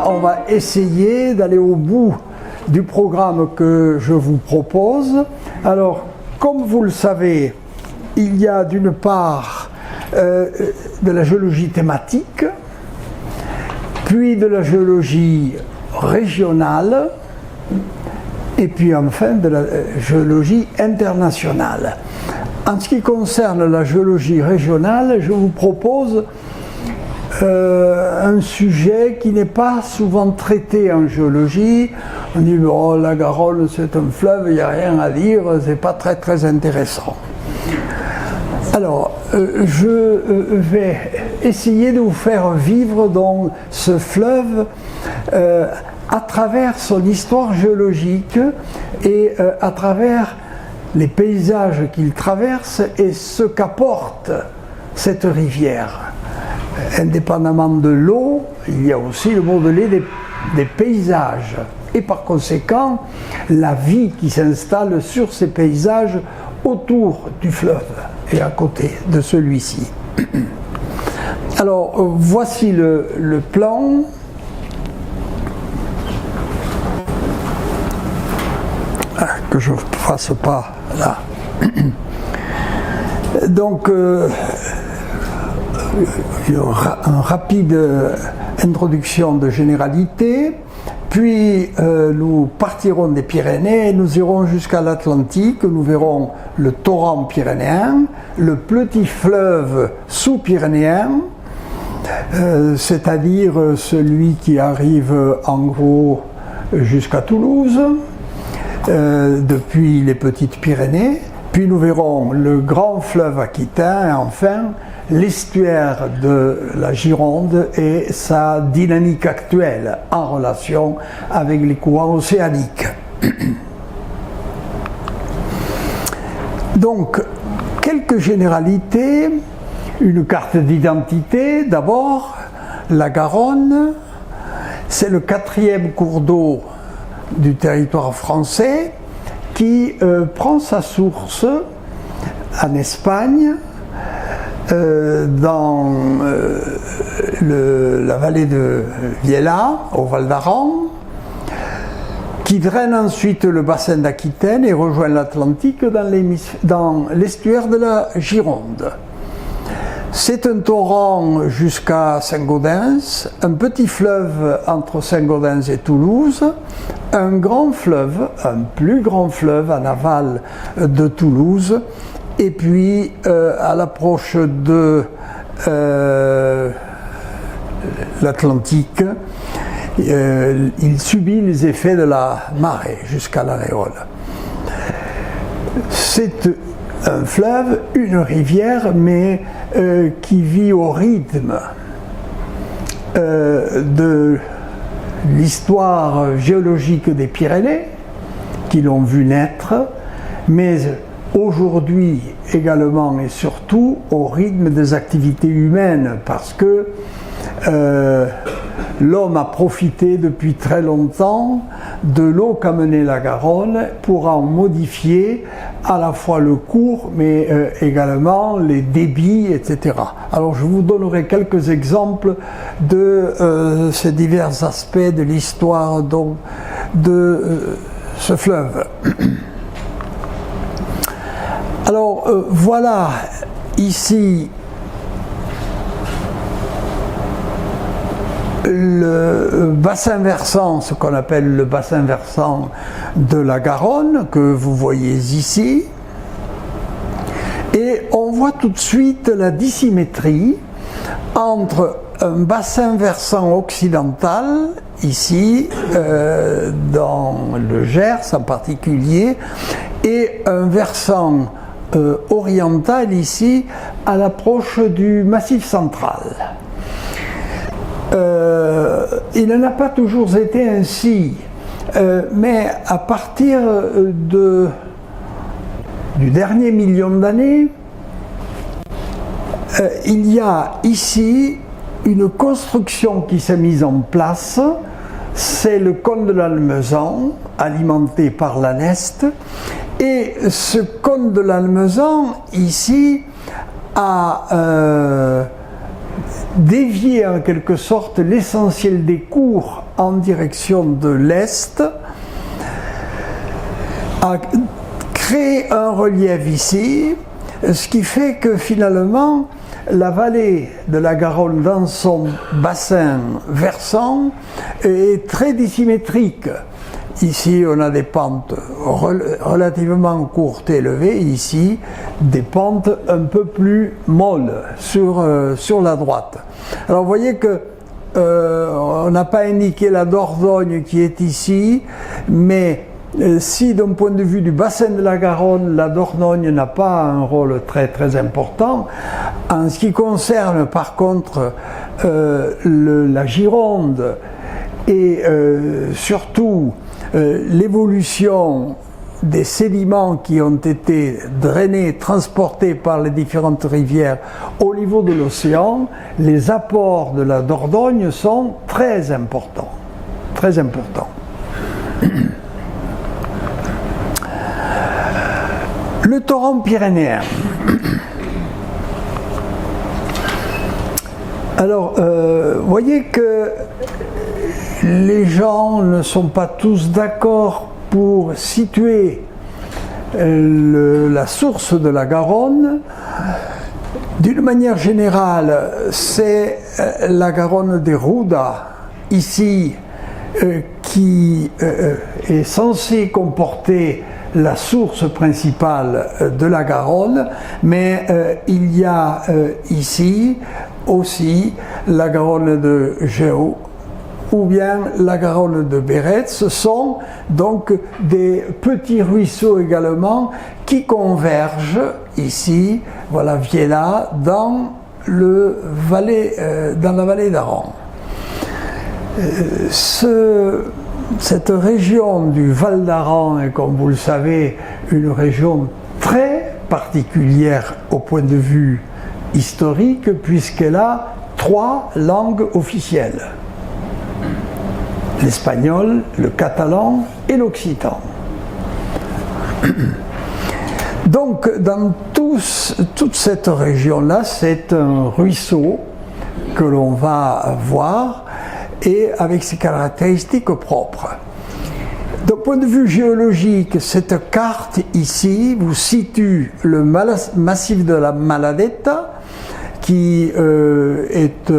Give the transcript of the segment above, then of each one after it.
on va essayer d'aller au bout du programme que je vous propose. Alors, comme vous le savez, il y a d'une part de la géologie thématique, puis de la géologie régionale, et puis enfin de la géologie internationale. En ce qui concerne la géologie régionale, je vous propose un sujet qui n'est pas souvent traité en géologie. On dit oh, la Garonne c'est un fleuve, il n'y a rien à dire, c'est pas très intéressant. Alors, je vais essayer de vous faire vivre donc ce fleuve à travers son histoire géologique et à travers les paysages qu'il traverse et ce qu'apporte cette rivière. Indépendamment de l'eau, il y a aussi le modelé des paysages et par conséquent la vie qui s'installe sur ces paysages autour du fleuve et à côté de celui-ci. Alors voici le plan. Que je ne fasse pas là. Donc une rapide introduction de généralité, puis nous partirons des Pyrénées et nous irons jusqu'à l'Atlantique. Nous verrons le torrent pyrénéen, le petit fleuve sous-pyrénéen, c'est-à-dire celui qui arrive en gros jusqu'à Toulouse, depuis les petites Pyrénées, puis nous verrons le grand fleuve aquitain et enfin l'estuaire de la Gironde et sa dynamique actuelle en relation avec les courants océaniques. Donc, quelques généralités, une carte d'identité. D'abord, la Garonne, c'est le 4e cours d'eau du territoire français qui prend sa source en Espagne, dans la vallée de Viella, au Val d'Aran, qui draine ensuite le bassin d'Aquitaine et rejoint l'Atlantique dans l'estuaire de la Gironde. C'est un torrent jusqu'à Saint-Gaudens, un petit fleuve entre Saint-Gaudens et Toulouse, un grand fleuve, un plus grand fleuve en aval de Toulouse, et puis à l'approche de l'Atlantique, il subit les effets de la marée jusqu'à l'Aréole. C'est un fleuve, une rivière, mais qui vit au rythme de l'histoire géologique des Pyrénées, qui l'ont vu naître, mais aujourd'hui également et surtout au rythme des activités humaines, parce que l'homme a profité depuis très longtemps de l'eau qu'amenait la Garonne pour en modifier à la fois le cours mais également les débits, etc. Alors je vous donnerai quelques exemples de ces divers aspects de l'histoire donc de ce fleuve. Alors voilà ici le bassin versant, ce qu'on appelle le bassin versant de la Garonne, que vous voyez ici. Et on voit tout de suite la dissymétrie entre un bassin versant occidental, ici, dans le Gers en particulier, et un versant oriental ici, à l'approche du Massif central. Il n'en a pas toujours été ainsi, mais à partir du dernier million d'années, il y a ici une construction qui s'est mise en place. C'est le cône de l'Almezan, alimenté par l'Aneste, et ce cône de l'Almezan ici a dévier en quelque sorte l'essentiel des cours en direction de l'Est, a créé un relief ici, ce qui fait que finalement la vallée de la Garonne dans son bassin versant est très dissymétrique. Ici on a des pentes relativement courtes et élevées, ici des pentes un peu plus molles sur la droite. Alors vous voyez que on n'a pas indiqué la Dordogne qui est ici, mais si d'un point de vue du bassin de la Garonne, la Dordogne n'a pas un rôle très très important, en ce qui concerne par contre la Gironde et surtout l'évolution des sédiments qui ont été drainés, transportés par les différentes rivières au niveau de l'océan, les apports de la Dordogne sont très importants. Très importants. Le torrent pyrénéen. Alors, vous voyez que les gens ne sont pas tous d'accord pour situer la source de la Garonne. D'une manière générale, c'est la Garonne des Ruda, ici, qui est censée comporter la source principale de la Garonne, mais il y a ici aussi la Garonne de Géo ou bien la Garonne de Béret. Ce sont donc des petits ruisseaux également qui convergent ici, voilà Viella, dans la vallée d'Aran. Cette région du Val d'Aran est, comme vous le savez, une région très particulière au point de vue historique, puisqu'elle a 3 langues officielles: l'espagnol, le catalan et l'occitan. Donc, dans toute cette région-là, c'est un ruisseau que l'on va voir, et avec ses caractéristiques propres. D'un point de vue géologique, cette carte ici vous situe le massif de la Maladeta, qui est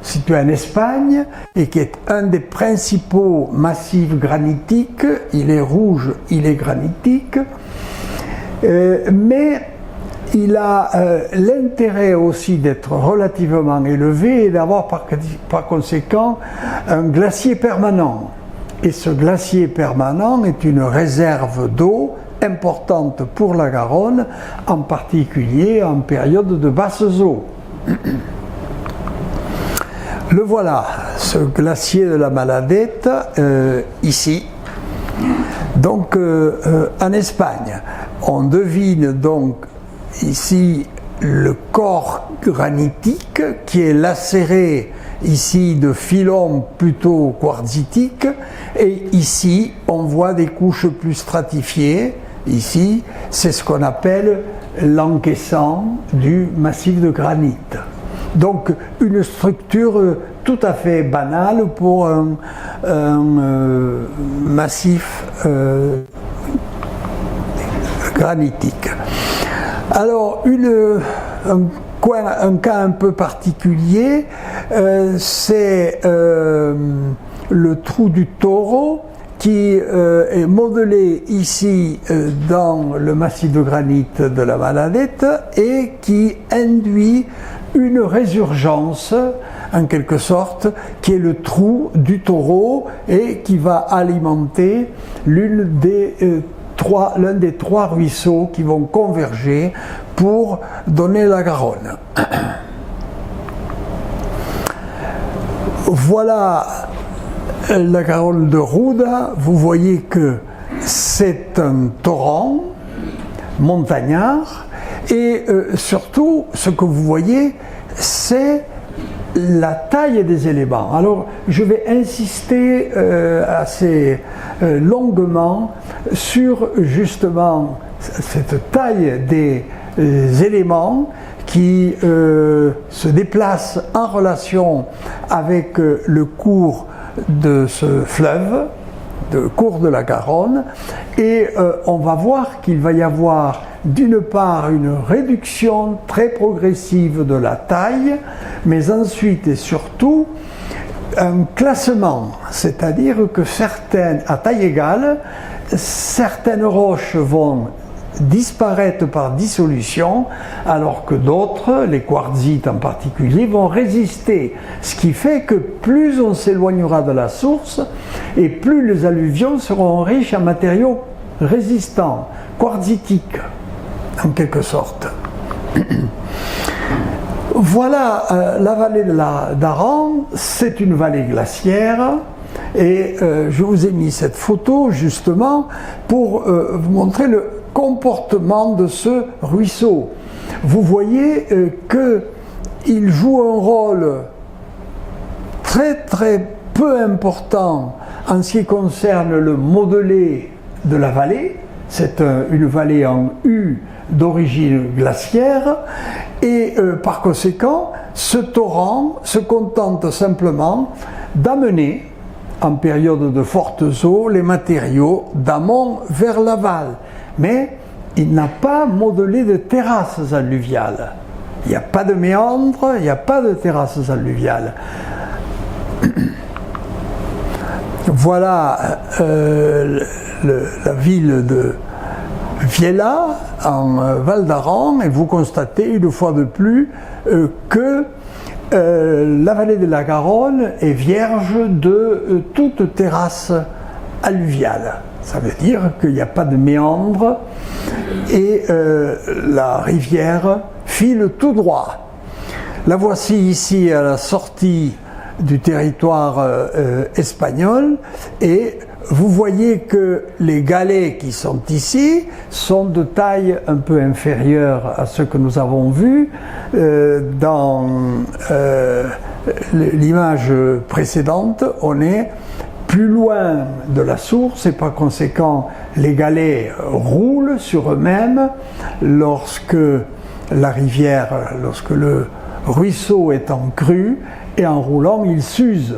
situé en Espagne et qui est un des principaux massifs granitiques. Il est rouge, il est granitique, mais il a l'intérêt aussi d'être relativement élevé et d'avoir par conséquent un glacier permanent. Et ce glacier permanent est une réserve d'eau importante pour la Garonne, en particulier en période de basses eaux. Le voilà, ce glacier de la Maladette, ici, donc en Espagne. On devine donc ici le corps granitique qui est lacéré ici de filons plutôt quartzitiques, et ici on voit des couches plus stratifiées. Ici, c'est ce qu'on appelle l'encaissant du massif de granit. Donc une structure tout à fait banale pour un massif granitique. Alors un cas un peu particulier, c'est le trou du taureau, qui est modelé ici dans le massif de granit de la Maladette et qui induit une résurgence en quelque sorte, qui est le trou du taureau et qui va alimenter l'un des 3 ruisseaux qui vont converger pour donner la Garonne. Voilà la Garonne de Ruda. Vous voyez que c'est un torrent montagnard, et surtout ce que vous voyez, c'est la taille des éléments. Alors je vais insister assez longuement sur justement cette taille des éléments qui se déplace en relation avec le cours de ce fleuve, le cours de la Garonne, et on va voir qu'il va y avoir d'une part une réduction très progressive de la taille, mais ensuite et surtout un classement, c'est-à-dire que certaines, à taille égale, certaines roches vont disparaître par dissolution, alors que d'autres, les quartzites en particulier, vont résister. Ce qui fait que plus on s'éloignera de la source, et plus les alluvions seront riches en matériaux résistants, quartzitiques, en quelque sorte. Voilà, la vallée de la d'Aran, c'est une vallée glaciaire. Et je vous ai mis cette photo justement pour vous montrer le comportement de ce ruisseau. Vous voyez qu'il joue un rôle très peu important en ce qui concerne le modelé de la vallée. C'est une vallée en U d'origine glaciaire et par conséquent ce torrent se contente simplement d'amener en période de fortes eaux les matériaux d'amont vers l'aval, mais il n'a pas modelé de terrasses alluviales. Il n'y a pas de méandres, il n'y a pas de terrasses alluviales. Voilà la ville de Viella en Val d'Aran, et vous constatez une fois de plus que la vallée de la Garonne est vierge de toute terrasse alluviale. Ça veut dire qu'il n'y a pas de méandres et la rivière file tout droit. La voici ici à la sortie du territoire espagnol, et vous voyez que les galets qui sont ici sont de taille un peu inférieure à ce que nous avons vu dans l'image précédente. On est plus loin de la source et par conséquent les galets roulent sur eux-mêmes lorsque la rivière, lorsque le ruisseau est en crue, et en roulant il s'use.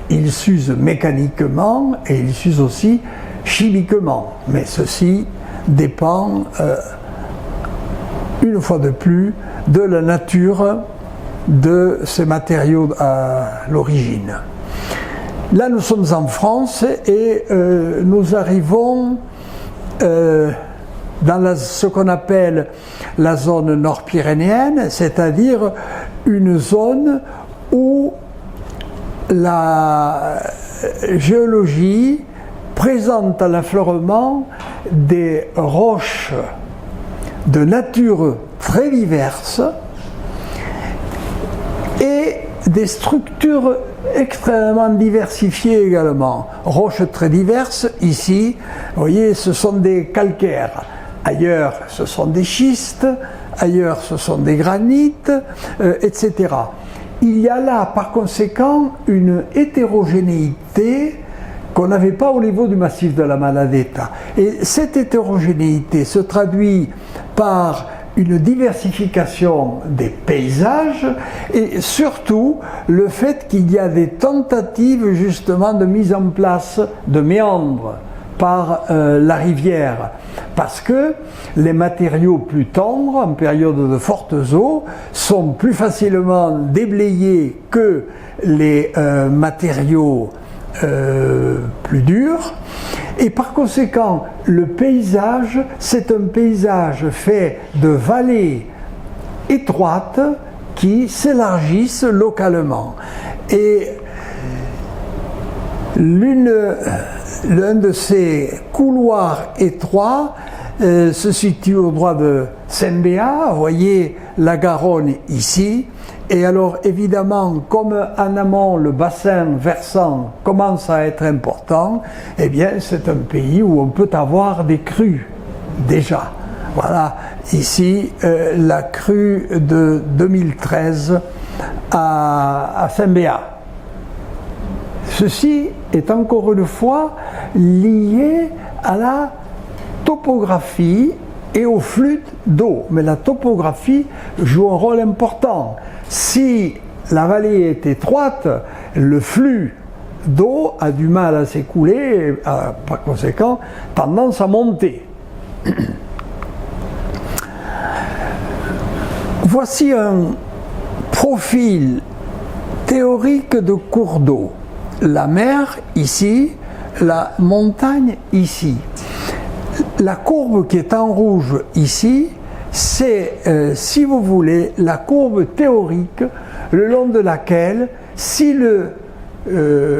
Il s'use mécaniquement et il s'use aussi chimiquement. Mais ceci dépend, une fois de plus, de la nature de ces matériaux à l'origine. Là, nous sommes en France et nous arrivons dans ce qu'on appelle la zone nord-pyrénéenne, c'est-à-dire une zone où la géologie présente à l'affleurement des roches de nature très diverses et des structures extrêmement diversifiées également. Roches très diverses, ici, vous voyez, ce sont des calcaires. Ailleurs, ce sont des schistes, ailleurs, ce sont des granites, etc. Il y a là, par conséquent, une hétérogénéité qu'on n'avait pas au niveau du massif de la Maladeta. Et cette hétérogénéité se traduit par une diversification des paysages et surtout le fait qu'il y a des tentatives justement de mise en place de méandres par la rivière, parce que les matériaux plus tendres en période de fortes eaux sont plus facilement déblayés que les matériaux plus durs, et par conséquent le paysage, c'est un paysage fait de vallées étroites qui s'élargissent localement. Et l'un de ces couloirs étroits se situe au droit de Sembéa. Vous voyez la Garonne ici. Et alors évidemment, comme en amont le bassin versant commence à être important, eh bien c'est un pays où on peut avoir des crues déjà. Voilà, ici la crue de 2013 à Sembéa. Ceci est encore une fois lié à la topographie et au flux d'eau. Mais la topographie joue un rôle important. Si la vallée est étroite, le flux d'eau a du mal à s'écouler et par conséquent tendance à monter. Voici un profil théorique de cours d'eau. La mer ici, la montagne ici. La courbe qui est en rouge ici, c'est, si vous voulez, la courbe théorique le long de laquelle, si le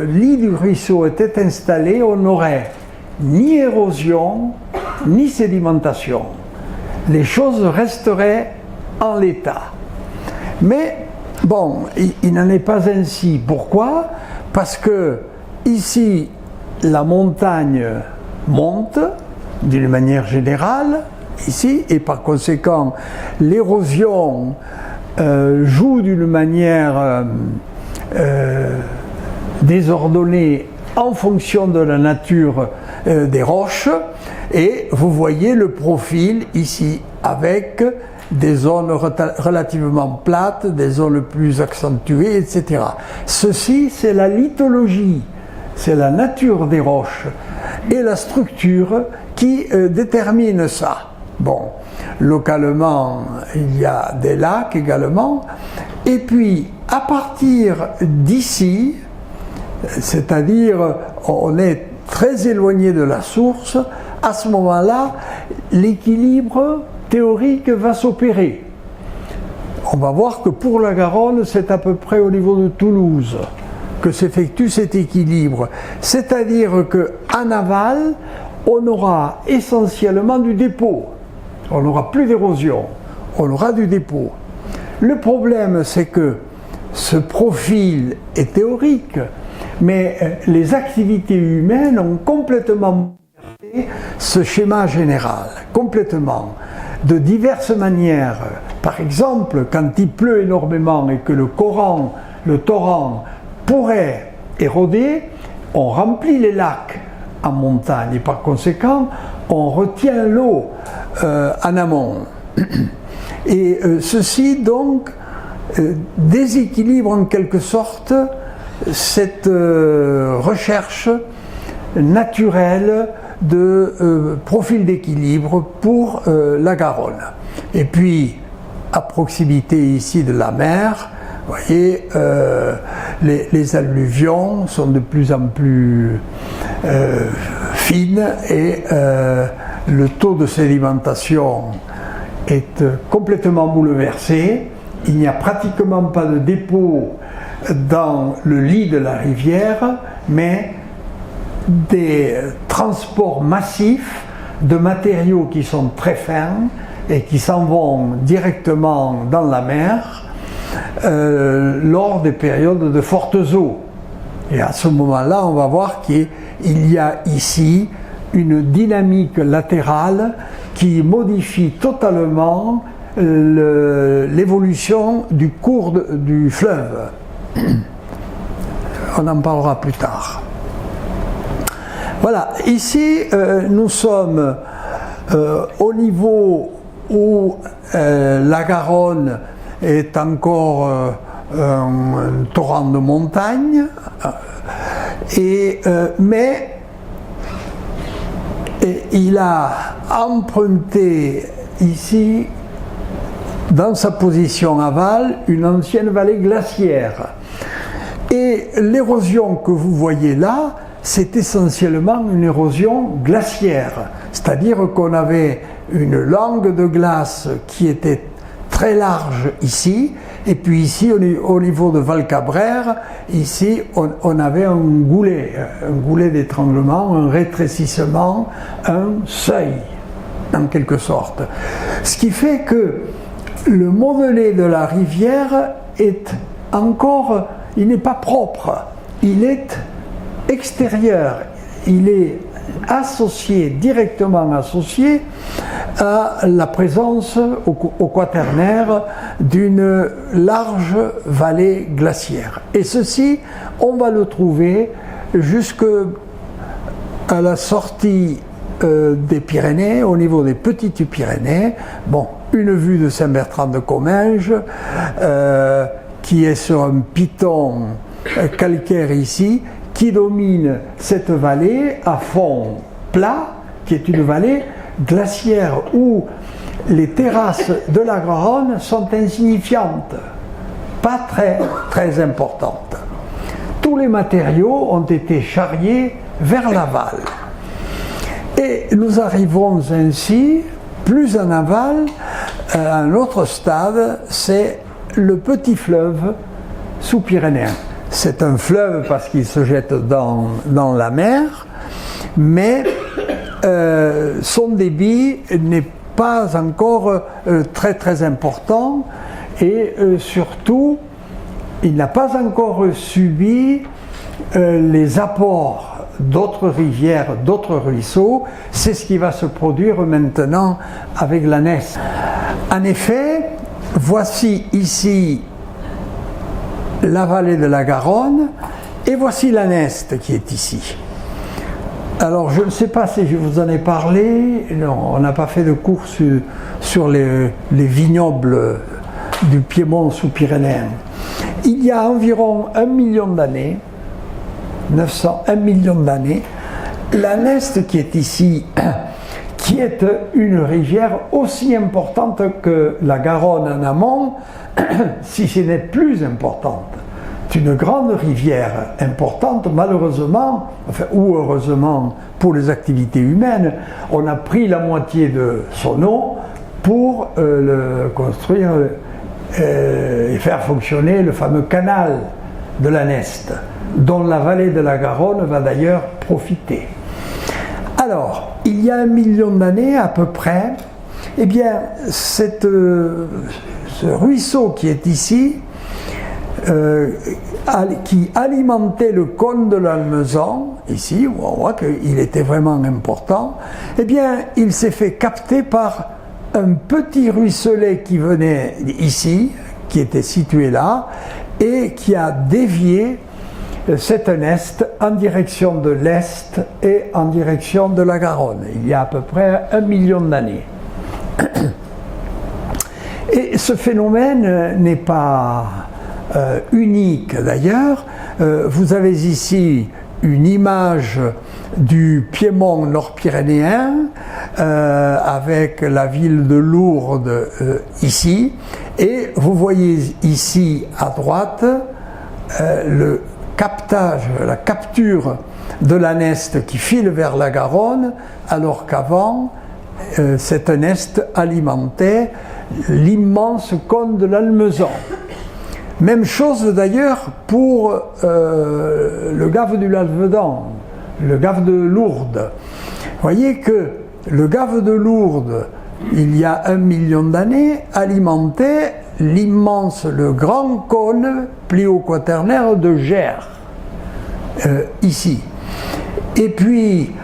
lit du ruisseau était installé, on n'aurait ni érosion, ni sédimentation. Les choses resteraient en l'état. Mais, bon, il n'en est pas ainsi. Pourquoi? Parce que, ici, la montagne monte, d'une manière générale, ici, et par conséquent, l'érosion joue d'une manière désordonnée en fonction de la nature des roches, et vous voyez le profil ici, avec des zones relativement plates, des zones plus accentuées, etc. Ceci, c'est la lithologie, c'est la nature des roches et la structure qui détermine ça. Bon, localement, il y a des lacs également, et puis à partir d'ici, c'est-à-dire on est très éloigné de la source, à ce moment-là, l'équilibre théorique va s'opérer. On va voir que pour la Garonne, c'est à peu près au niveau de Toulouse que s'effectue cet équilibre. C'est-à-dire qu'en aval, on aura essentiellement du dépôt. On n'aura plus d'érosion, on aura du dépôt. Le problème, c'est que ce profil est théorique, mais les activités humaines ont complètement modifié ce schéma général, complètement, de diverses manières. Par exemple, quand il pleut énormément et que le torrent pourrait éroder, on remplit les lacs en montagne et par conséquent, on retient l'eau en amont. Et ceci donc déséquilibre en quelque sorte cette recherche naturelle de profil d'équilibre pour la Garonne. Et puis, à proximité ici de la mer, vous voyez, les alluvions sont de plus en plus fines et le taux de sédimentation est complètement bouleversé. Il n'y a pratiquement pas de dépôt dans le lit de la rivière, mais des transports massifs de matériaux qui sont très fins et qui s'en vont directement dans la mer lors des périodes de fortes eaux. Et à ce moment-là, on va voir qu'il y a ici une dynamique latérale qui modifie totalement l'évolution du cours du fleuve. On en parlera plus tard. Voilà, ici nous sommes au niveau où la Garonne est encore un torrent de montagne, mais il a emprunté ici, dans sa position aval, une ancienne vallée glaciaire. Et l'érosion que vous voyez là, c'est essentiellement une érosion glaciaire. C'est-à-dire qu'on avait une langue de glace qui était très large ici, et puis ici, au niveau de Valcabrère, ici, on avait un goulet d'étranglement, un rétrécissement, un seuil, en quelque sorte. Ce qui fait que le modelé de la rivière est encore, il n'est pas propre, il est extérieur, il est associé, directement associé à la présence au quaternaire d'une large vallée glaciaire. Et ceci, on va le trouver jusqu'à la sortie des Pyrénées, au niveau des Petites Pyrénées. Bon, une vue de Saint-Bertrand de Comminges, qui est sur un piton calcaire ici, qui domine cette vallée à fond plat, qui est une vallée glaciaire où les terrasses de la Garonne sont insignifiantes, pas très importantes. Tous les matériaux ont été charriés vers l'aval. Et nous arrivons ainsi, plus en aval, à un autre stade, c'est le petit fleuve sous-pyrénéen. C'est un fleuve parce qu'il se jette dans la mer, mais son débit n'est pas encore très important et surtout, il n'a pas encore subi les apports d'autres rivières, d'autres ruisseaux. C'est ce qui va se produire maintenant avec la Neste. En effet, voici ici la vallée de la Garonne et voici la Neste qui est ici. Alors je ne sais pas si je vous en ai parlé, non, on n'a pas fait de cours sur les vignobles du Piémont sous-pyrénéen. Il y a environ 1 million d'années, 1 million d'années, la Neste qui est ici, qui est une rivière aussi importante que la Garonne en amont, si ce n'est plus importante. C'est une grande rivière importante, malheureusement, enfin, ou heureusement pour les activités humaines, on a pris la moitié de son eau pour construire et faire fonctionner le fameux canal de la Neste, dont la vallée de la Garonne va d'ailleurs profiter. Alors, il y a 1 million d'années à peu près, eh bien, ce ruisseau qui est ici, qui alimentait le cône de l'Almezan, ici, où on voit qu'il était vraiment important, eh bien, il s'est fait capter par un petit ruisselet qui venait ici, qui était situé là, et qui a dévié cette Neste en direction de l'Est et en direction de la Garonne, il y a à peu près 1 million d'années. Et ce phénomène n'est pas unique d'ailleurs. Vous avez ici une image du Piémont nord-pyrénéen avec la ville de Lourdes ici, et vous voyez ici à droite le captage, la capture de la Neste qui file vers la Garonne, alors qu'avant cette Neste alimentait l'immense cône de l'Almezan. Même chose d'ailleurs pour le gave du Lavedan, le gave de Lourdes. Vous voyez que le gave de Lourdes, il y a 1 million d'années, alimentait le grand cône plio-quaternaire de Gers, ici. Et puis,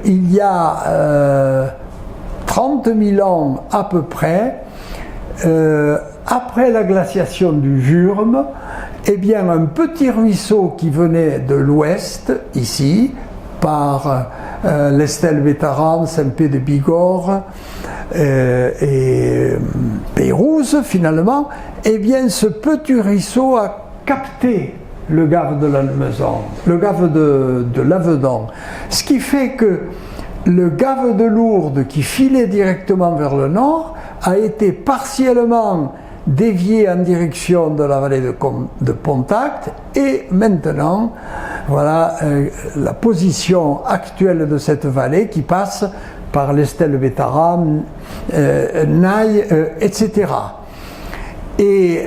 il y a 30 000 ans à peu près, après la glaciation du Jurme, eh bien, un petit ruisseau qui venait de l'ouest, ici, par l'Estel-Bétharran, Saint-Pé-de-Bigorre et Pérouse, finalement, eh bien, ce petit ruisseau a capté le gave de l'Almezan, le gave de l'Avedan. Ce qui fait que le gave de Lourdes, qui filait directement vers le nord, a été partiellement dévié en direction de la vallée de Pontact, et maintenant, voilà la position actuelle de cette vallée qui passe par l'Estel-Bétharran, Naï, etc. Et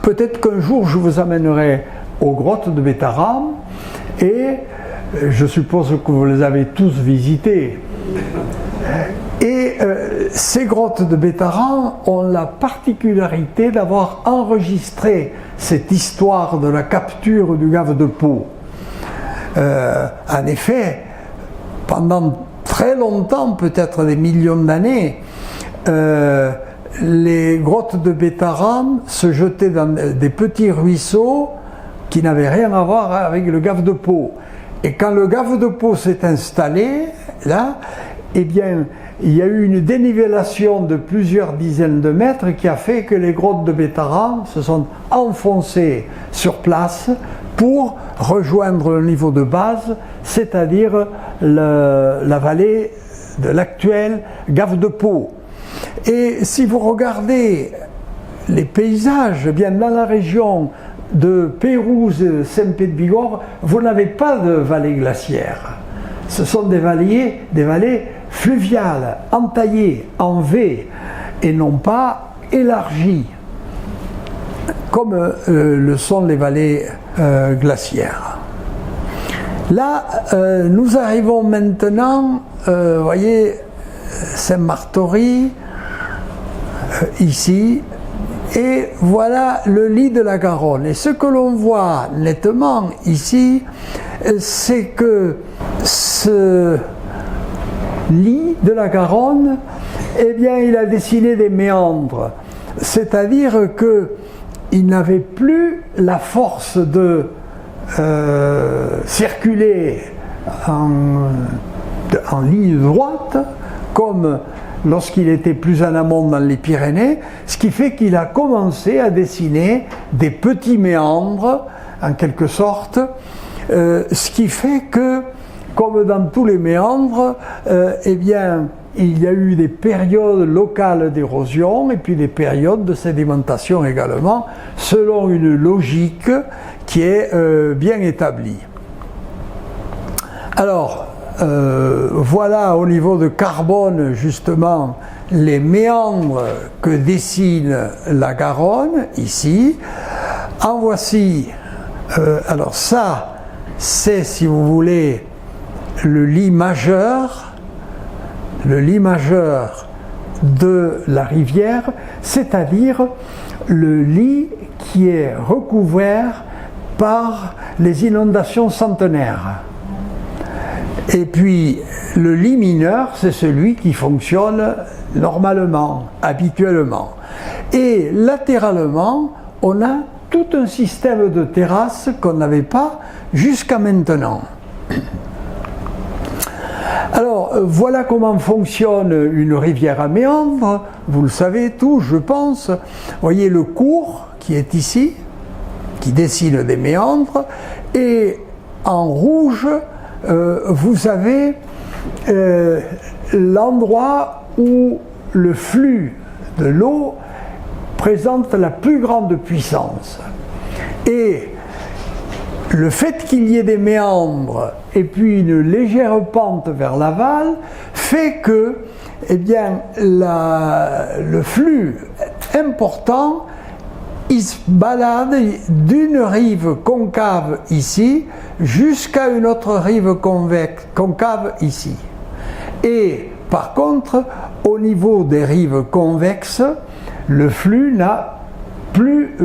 peut-être qu'un jour je vous amènerai aux grottes de Bétharran, et je suppose que vous les avez tous visitées. Et ces grottes de Bétharran ont la particularité d'avoir enregistré cette histoire de la capture du gave de Pau. En effet, pendant très longtemps, peut-être des millions d'années, les grottes de Bétharran se jetaient dans des petits ruisseaux qui n'avaient rien à voir avec le gave de Pau. Et quand le gave de Pau s'est installé, là, eh bien, il y a eu une dénivellation de plusieurs dizaines de mètres qui a fait que les grottes de Bétharran se sont enfoncées sur place pour rejoindre le niveau de base, c'est-à-dire la vallée de l'actuel gave de Pau. Et si vous regardez les paysages, eh bien dans la région de Pérouse, Saint-Pé-de-Bigorre, vous n'avez pas de vallée glaciaire. Ce sont des vallées fluviales, entaillées en V et non pas élargies, comme le sont les vallées glaciaires. Là, nous arrivons maintenant, vous voyez, Saint-Martory, ici, et voilà le lit de la Garonne. Et ce que l'on voit nettement ici, c'est que ce lit de la Garonne, eh bien, il a dessiné des méandres. C'est-à-dire qu'il n'avait plus la force de circuler en ligne droite, comme lorsqu'il était plus en amont dans les Pyrénées, ce qui fait qu'il a commencé à dessiner des petits méandres, en quelque sorte, ce qui fait que, comme dans tous les méandres, eh bien, il y a eu des périodes locales d'érosion et puis des périodes de sédimentation également, selon une logique qui est bien établie. Alors, voilà au niveau de Carbone justement les méandres que dessine la Garonne ici. En voici, alors ça c'est, si vous voulez, le lit majeur de la rivière, c'est-à-dire le lit qui est recouvert par les inondations centenaires. Et puis le lit mineur, c'est celui qui fonctionne normalement, habituellement. Et latéralement, on a tout un système de terrasses qu'on n'avait pas jusqu'à maintenant. Alors, voilà comment fonctionne une rivière à méandres. Vous le savez tous, je pense. Vous voyez le cours qui est ici, qui dessine des méandres, et en rouge, vous avez l'endroit où le flux de l'eau présente la plus grande puissance. Et le fait qu'il y ait des méandres et puis une légère pente vers l'aval fait que, eh bien, le flux important, il se balade d'une rive concave ici jusqu'à une autre rive concave ici. Et par contre, au niveau des rives convexes, le flux n'a plus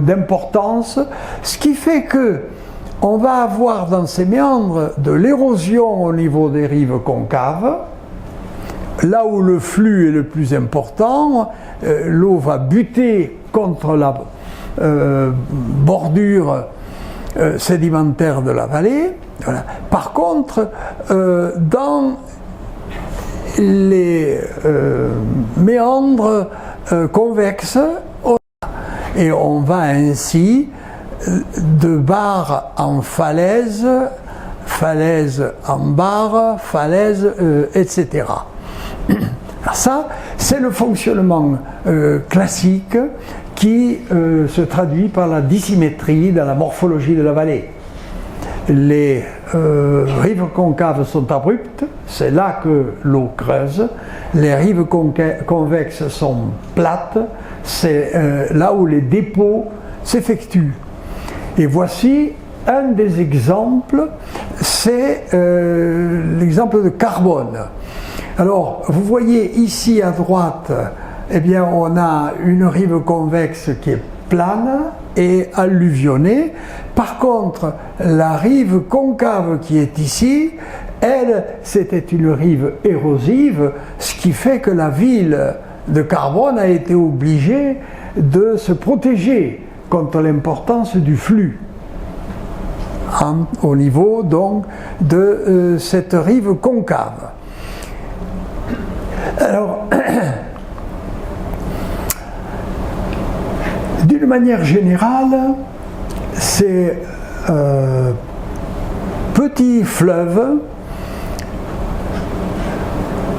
d'importance, ce qui fait que on va avoir dans ces méandres de l'érosion au niveau des rives concaves. Là où le flux est le plus important, l'eau va buter contre la bordure sédimentaire de la vallée. Voilà. Par contre, dans les méandres convexes, on va ainsi de barre en falaise, falaise en barre, falaise, etc. Alors ça, c'est le fonctionnement classique qui se traduit par la dissymétrie dans la morphologie de la vallée. Les rives concaves sont abruptes, c'est là que l'eau creuse. Les rives convexes sont plates, c'est là où les dépôts s'effectuent. Et voici un des exemples, c'est l'exemple de Carbone. Alors, vous voyez ici à droite, eh bien, on a une rive convexe qui est plane et alluvionnée. Par contre, la rive concave qui est ici, elle, c'était une rive érosive, ce qui fait que la ville de Carbone a été obligée de se protéger contre l'importance du flux au niveau donc de cette rive concave. Alors, d'une manière générale, ces petits fleuves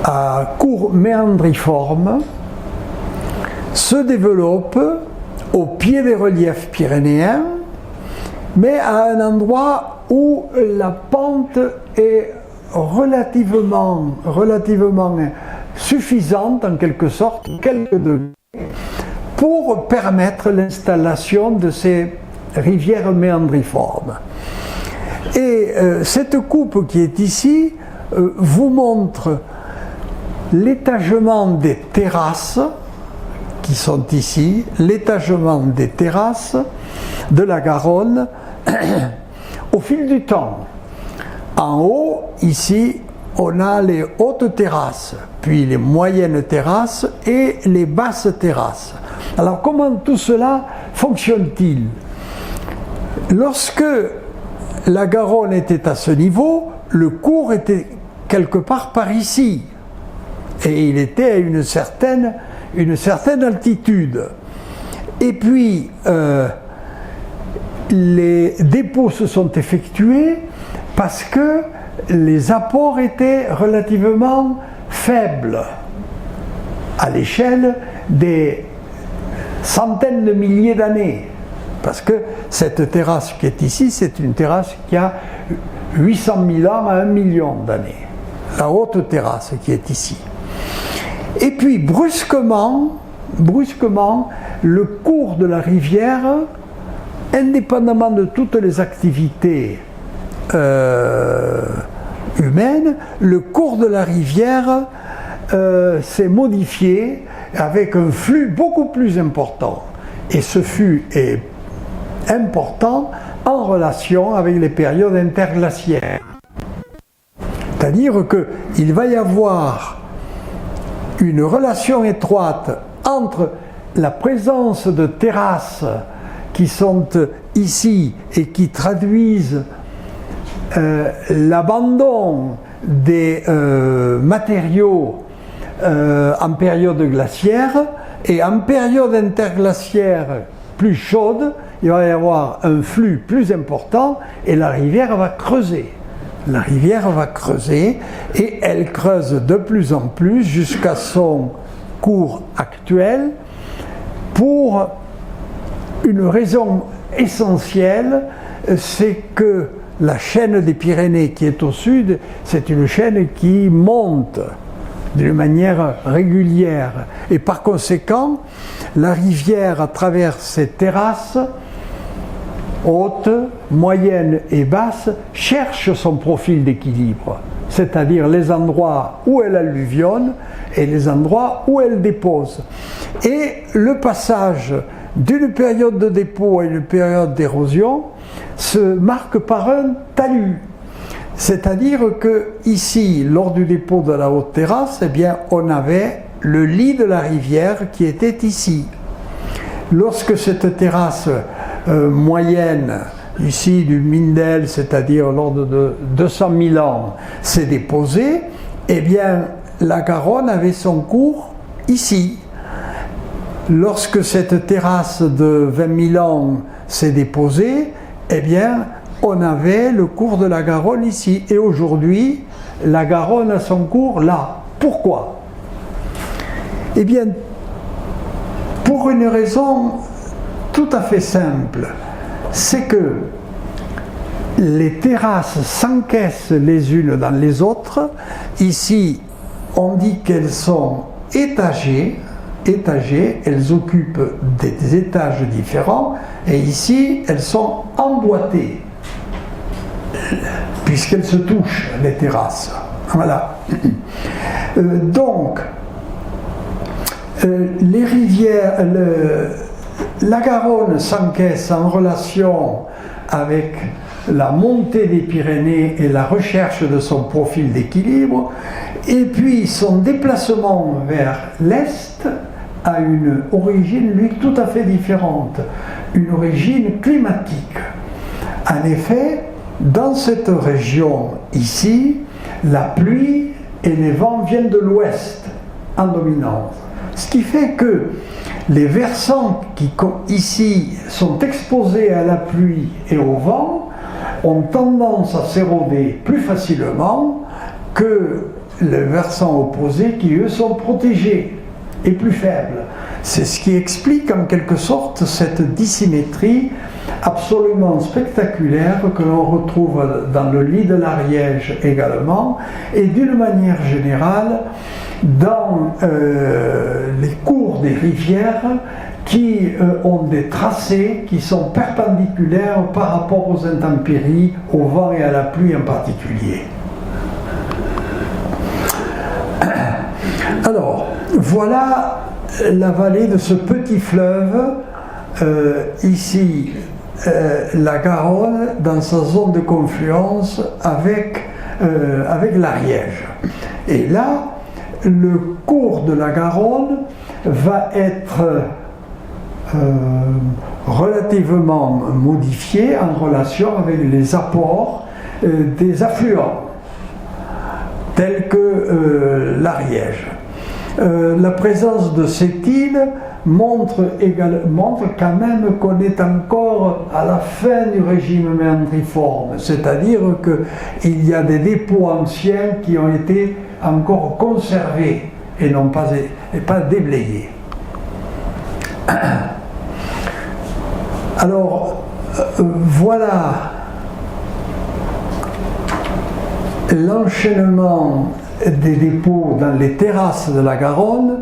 à cours méandriforme se développent au pied des reliefs pyrénéens, mais à un endroit où la pente est relativement suffisante, en quelque sorte, quelques degrés, pour permettre l'installation de ces rivières méandriformes. Et cette coupe qui est ici vous montre l'étagement des terrasses qui sont ici, l'étagement des terrasses de la Garonne au fil du temps. En haut, ici, on a les hautes terrasses, puis les moyennes terrasses et les basses terrasses. Alors comment tout cela fonctionne-t-il? Lorsque la Garonne était à ce niveau, le cours était quelque part par ici, et il était à une certaine altitude. Et puis, les dépôts se sont effectués parce que les apports étaient relativement faibles à l'échelle des centaines de milliers d'années. Parce que cette terrasse qui est ici, c'est une terrasse qui a 800 000 ans à 1 million d'années. La haute terrasse qui est ici. Et puis brusquement, le cours de la rivière, indépendamment de toutes les activités humaines, le cours de la rivière s'est modifié avec un flux beaucoup plus important. Et ce flux est important en relation avec les périodes interglaciaires. C'est-à-dire qu'il va y avoir une relation étroite entre la présence de terrasses qui sont ici et qui traduisent l'abandon des matériaux en période glaciaire, et en période interglaciaire plus chaude, il va y avoir un flux plus important et la rivière va creuser. La rivière va creuser et elle creuse de plus en plus jusqu'à son cours actuel pour une raison essentielle, c'est que la chaîne des Pyrénées qui est au sud, c'est une chaîne qui monte d'une manière régulière. Et par conséquent, la rivière, à travers ses terrasses, hautes, moyennes et basses, cherche son profil d'équilibre, c'est-à-dire les endroits où elle alluvionne et les endroits où elle dépose. Et le passage d'une période de dépôt à une période d'érosion se marque par un talus. C'est-à-dire que ici, lors du dépôt de la haute terrasse, eh bien, on avait le lit de la rivière qui était ici. Lorsque cette terrasse moyenne, ici du Mindel, c'est-à-dire l'ordre de 200 000 ans, s'est déposée, eh bien, la Garonne avait son cours ici. Lorsque cette terrasse de 20 000 ans s'est déposée, eh bien, on avait le cours de la Garonne ici. Et aujourd'hui, la Garonne a son cours là. Pourquoi? Eh bien, pour une raison tout à fait simple. C'est que les terrasses s'encaissent les unes dans les autres. Ici, on dit qu'elles sont étagées, elles occupent des étages différents, et ici, elles sont emboîtées, puisqu'elles se touchent, les terrasses. Voilà. Donc, les rivières, la Garonne s'encaisse en relation avec la montée des Pyrénées et la recherche de son profil d'équilibre, et puis son déplacement vers l'est a une origine, lui, tout à fait différente, une origine climatique. En effet, dans cette région ici, la pluie et les vents viennent de l'ouest en dominance. Ce qui fait que les versants qui ici sont exposés à la pluie et au vent ont tendance à s'éroder plus facilement que les versants opposés qui eux sont protégés et plus faibles. C'est ce qui explique en quelque sorte cette dissymétrie absolument spectaculaire que l'on retrouve dans le lit de l'Ariège également, et d'une manière générale dans les cours des rivières qui ont des tracés qui sont perpendiculaires par rapport aux intempéries, au vent et à la pluie en particulier. Alors, voilà la vallée de ce petit fleuve, ici la Garonne, dans sa zone de confluence avec l'Ariège. Et là, le cours de la Garonne va être relativement modifié en relation avec les apports des affluents, tels que l'Ariège. La présence de cette île montre quand même qu'on est encore à la fin du régime méandriforme, c'est-à-dire qu'il y a des dépôts anciens qui ont été encore conservés et non pas déblayés. Alors, voilà l'enchaînement des dépôts dans les terrasses de la Garonne.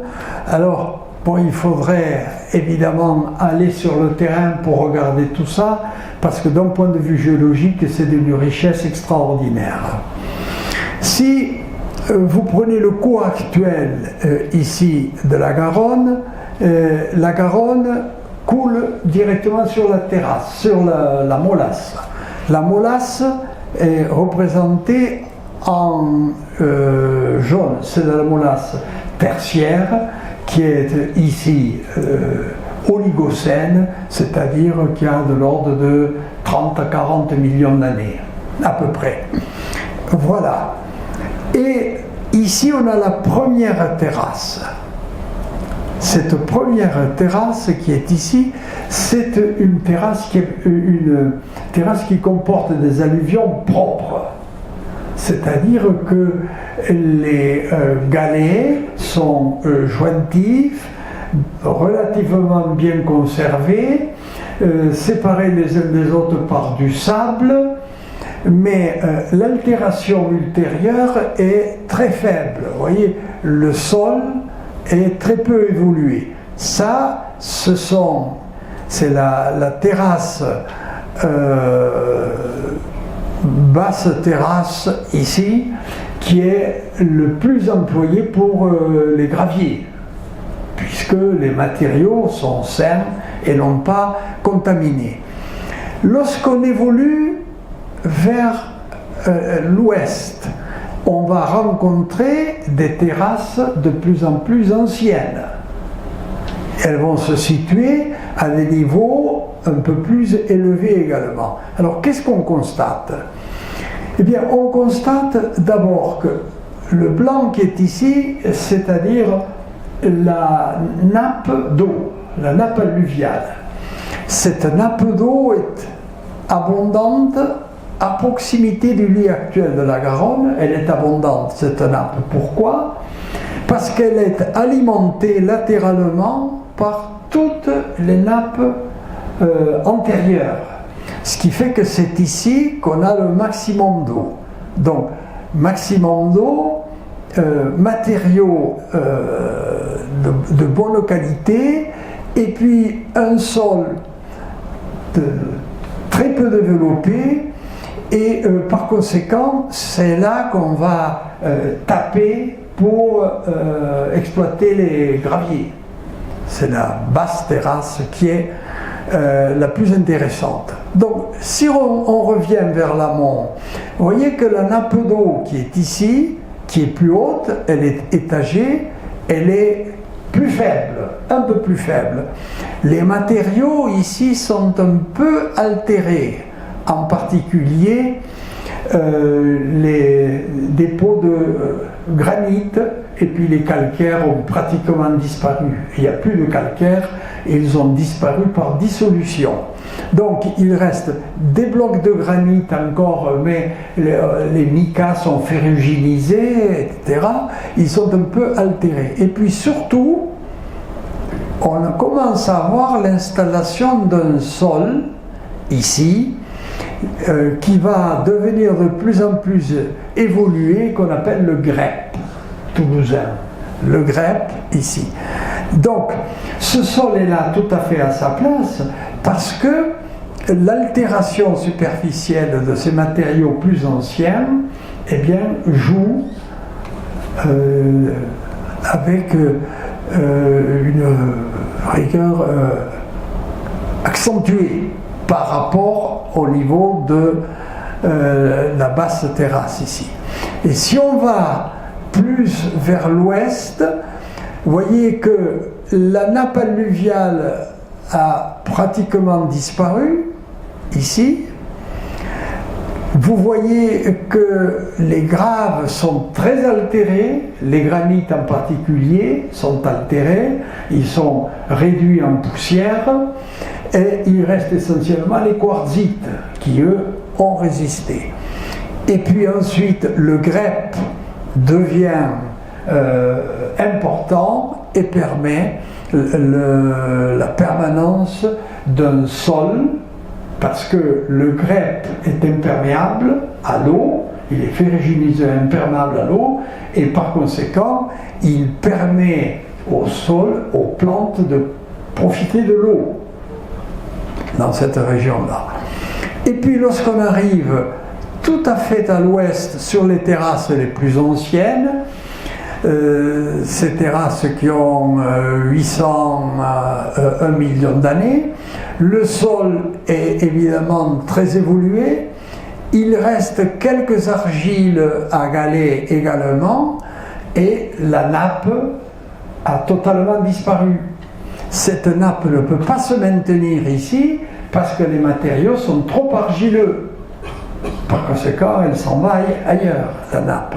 Alors, bon, il faudrait évidemment aller sur le terrain pour regarder tout ça, parce que d'un point de vue géologique, c'est d'une richesse extraordinaire. Si vous prenez le cours actuel ici de la Garonne coule directement sur la terrasse, sur la molasse. La molasse est représentée en jaune, c'est de la molasse tertiaire qui est ici oligocène, c'est-à-dire qui a de l'ordre de 30 à 40 millions d'années, à peu près. Voilà. Et ici, on a la première terrasse. Cette première terrasse qui est ici, c'est une terrasse qui comporte des alluvions propres. C'est-à-dire que les galets sont jointifs, relativement bien conservés, séparés les uns des autres par du sable, mais l'altération ultérieure est très faible. Vous voyez, le sol est très peu évolué. Ça, c'est la terrasse, basse terrasse ici, qui est le plus employé pour les graviers, puisque les matériaux sont sains et non pas contaminés. Lorsqu'on évolue vers l'ouest, on va rencontrer des terrasses de plus en plus anciennes. Elles vont se situer à des niveaux un peu plus élevés également. Alors, qu'est-ce qu'on constate? Eh bien, on constate d'abord que le blanc qui est ici, c'est-à-dire la nappe d'eau, la nappe alluviale. Cette nappe d'eau est abondante à proximité du lit actuel de la Garonne. Elle est abondante, cette nappe. Pourquoi? Parce qu'elle est alimentée latéralement par toutes les nappes antérieures. Ce qui fait que c'est ici qu'on a le maximum d'eau. Donc, maximum d'eau, matériaux de bonne qualité, et puis un sol très peu développé, et par conséquent, c'est là qu'on va taper pour exploiter les graviers. C'est la basse terrasse qui est la plus intéressante. Donc, si on revient vers l'amont, vous voyez que la nappe d'eau qui est ici, qui est plus haute, elle est étagée, elle est plus faible, un peu plus faible. Les matériaux ici sont un peu altérés en particulier les dépôts de granit, et puis les calcaires ont pratiquement disparu. Il n'y a plus de calcaire et ils ont disparu par dissolution. Donc il reste des blocs de granit encore, mais les micas sont ferruginisés, etc. Ils sont un peu altérés. Et puis surtout, on commence à voir l'installation d'un sol, ici, qui va devenir de plus en plus évolué, qu'on appelle le grès toulousain. Le grès, ici. Donc, ce sol est là tout à fait à sa place, parce que l'altération superficielle de ces matériaux plus anciens, eh bien, joue avec une rigueur accentuée par rapport au niveau de la basse terrasse ici. Et si on va plus vers l'ouest, vous voyez que la nappe alluviale a pratiquement disparu ici. Vous voyez que les graves sont très altérés, les granites en particulier sont altérés, ils sont réduits en poussière, et il reste essentiellement les quartzites qui, eux, ont résisté. Et puis ensuite, le grès devient important et permet la permanence d'un sol, parce que le grès est imperméable à l'eau, il est ferruginisé imperméable à l'eau, et par conséquent, il permet au sol, aux plantes, de profiter de l'eau dans cette région-là. Et puis lorsqu'on arrive tout à fait à l'ouest, sur les terrasses les plus anciennes, ces terrasses qui ont 800 à 1 million d'années, le sol est évidemment très évolué, il reste quelques argiles à galets également, et la nappe a totalement disparu. Cette nappe ne peut pas se maintenir ici parce que les matériaux sont trop argileux. Par conséquent, elle s'en va ailleurs, la nappe.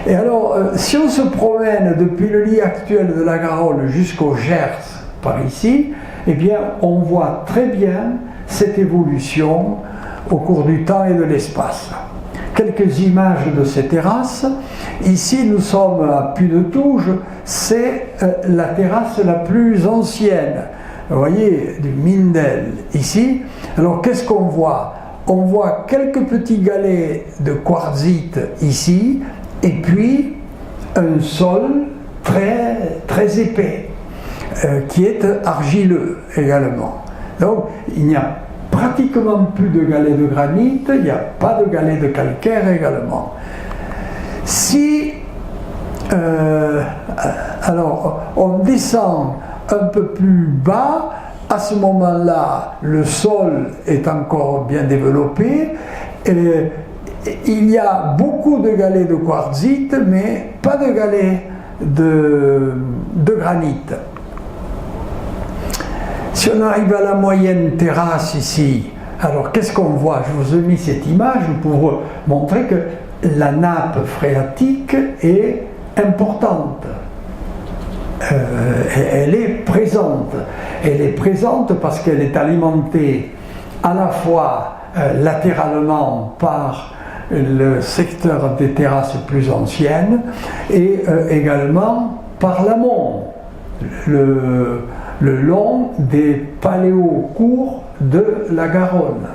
Et alors, si on se promène depuis le lit actuel de la Garonne jusqu'au Gers, par ici, eh bien, on voit très bien cette évolution au cours du temps et de l'espace. Quelques images de ces terrasses. Ici, nous sommes à Puy-de-Touges, c'est la terrasse la plus ancienne. Vous voyez, du Mindel, ici. Alors, qu'est-ce qu'on voit? On voit quelques petits galets de quartzite ici, et puis un sol très, très épais, qui est argileux également. Donc, il n'y a pratiquement plus de galets de granit, il n'y a pas de galets de calcaire également. Si alors on descend un peu plus bas, à ce moment-là, le sol est encore bien développé. Il y a beaucoup de galets de quartzite, mais pas de galets de granit. Si on arrive à la moyenne terrasse ici, alors qu'est-ce qu'on voit? Je vous ai mis cette image pour montrer que la nappe phréatique est importante. Elle est présente. Elle est présente parce qu'elle est alimentée à la fois latéralement par le secteur des terrasses plus anciennes et également par l'amont, le long des paléocours de la Garonne.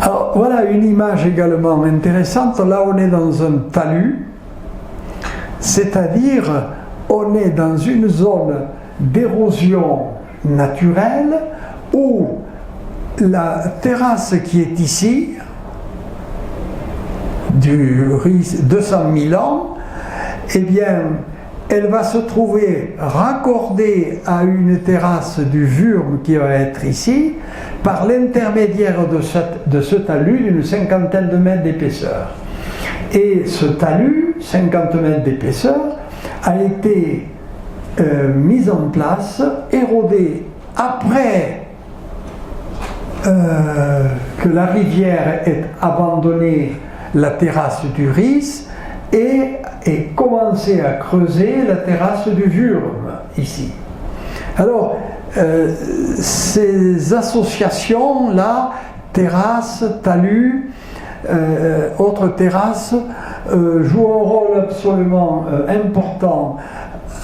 Alors voilà une image également intéressante. Là on est dans un talus, c'est-à-dire on est dans une zone d'érosion naturelle où la terrasse qui est ici, du 200 000 ans, eh bien, elle va se trouver raccordée à une terrasse du Wurm qui va être ici, par l'intermédiaire de ce talus d'une cinquantaine de mètres d'épaisseur. Et ce talus, 50 mètres d'épaisseur, a été mis en place, érodé après que la rivière ait abandonné la terrasse du Ris et commencé à creuser la terrasse du Wurm, ici. Alors, ces associations-là, terrasse, talus, autres terrasses, jouent un rôle absolument important,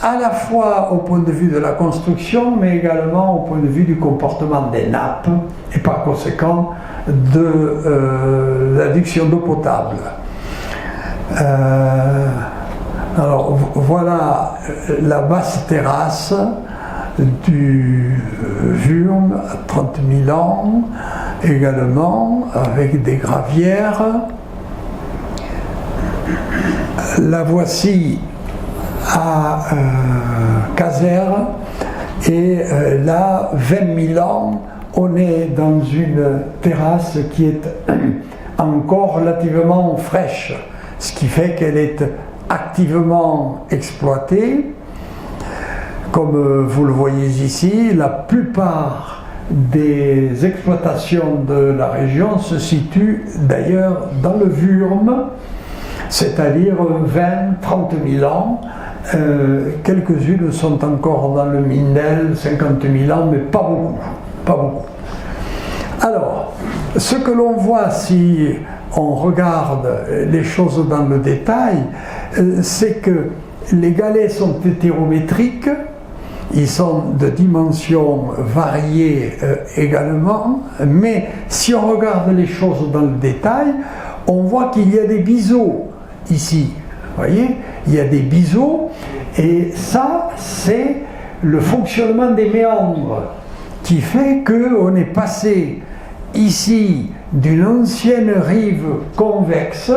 à la fois au point de vue de la construction, mais également au point de vue du comportement des nappes, et par conséquent de l'adduction d'eau potable. Alors voilà la basse terrasse du Wurm à 30 000 ans, également avec des gravières. La voici à Caser, et là, 20 000 ans, on est dans une terrasse qui est encore relativement fraîche, ce qui fait qu'elle est activement exploitée. Comme vous le voyez ici, la plupart des exploitations de la région se situent d'ailleurs dans le Wurm, c'est-à-dire 20-30 000 ans. Quelques-unes sont encore dans le Mindel, 50 000 ans, mais pas beaucoup, pas beaucoup. Alors, ce que l'on voit si on regarde les choses dans le détail, c'est que les galets sont hétérométriques, ils sont de dimensions variées également, mais si on regarde les choses dans le détail, on voit qu'il y a des biseaux ici. Vous voyez, il y a des biseaux, et ça, c'est le fonctionnement des méandres qui fait qu'on est passé ici d'une ancienne rive convexe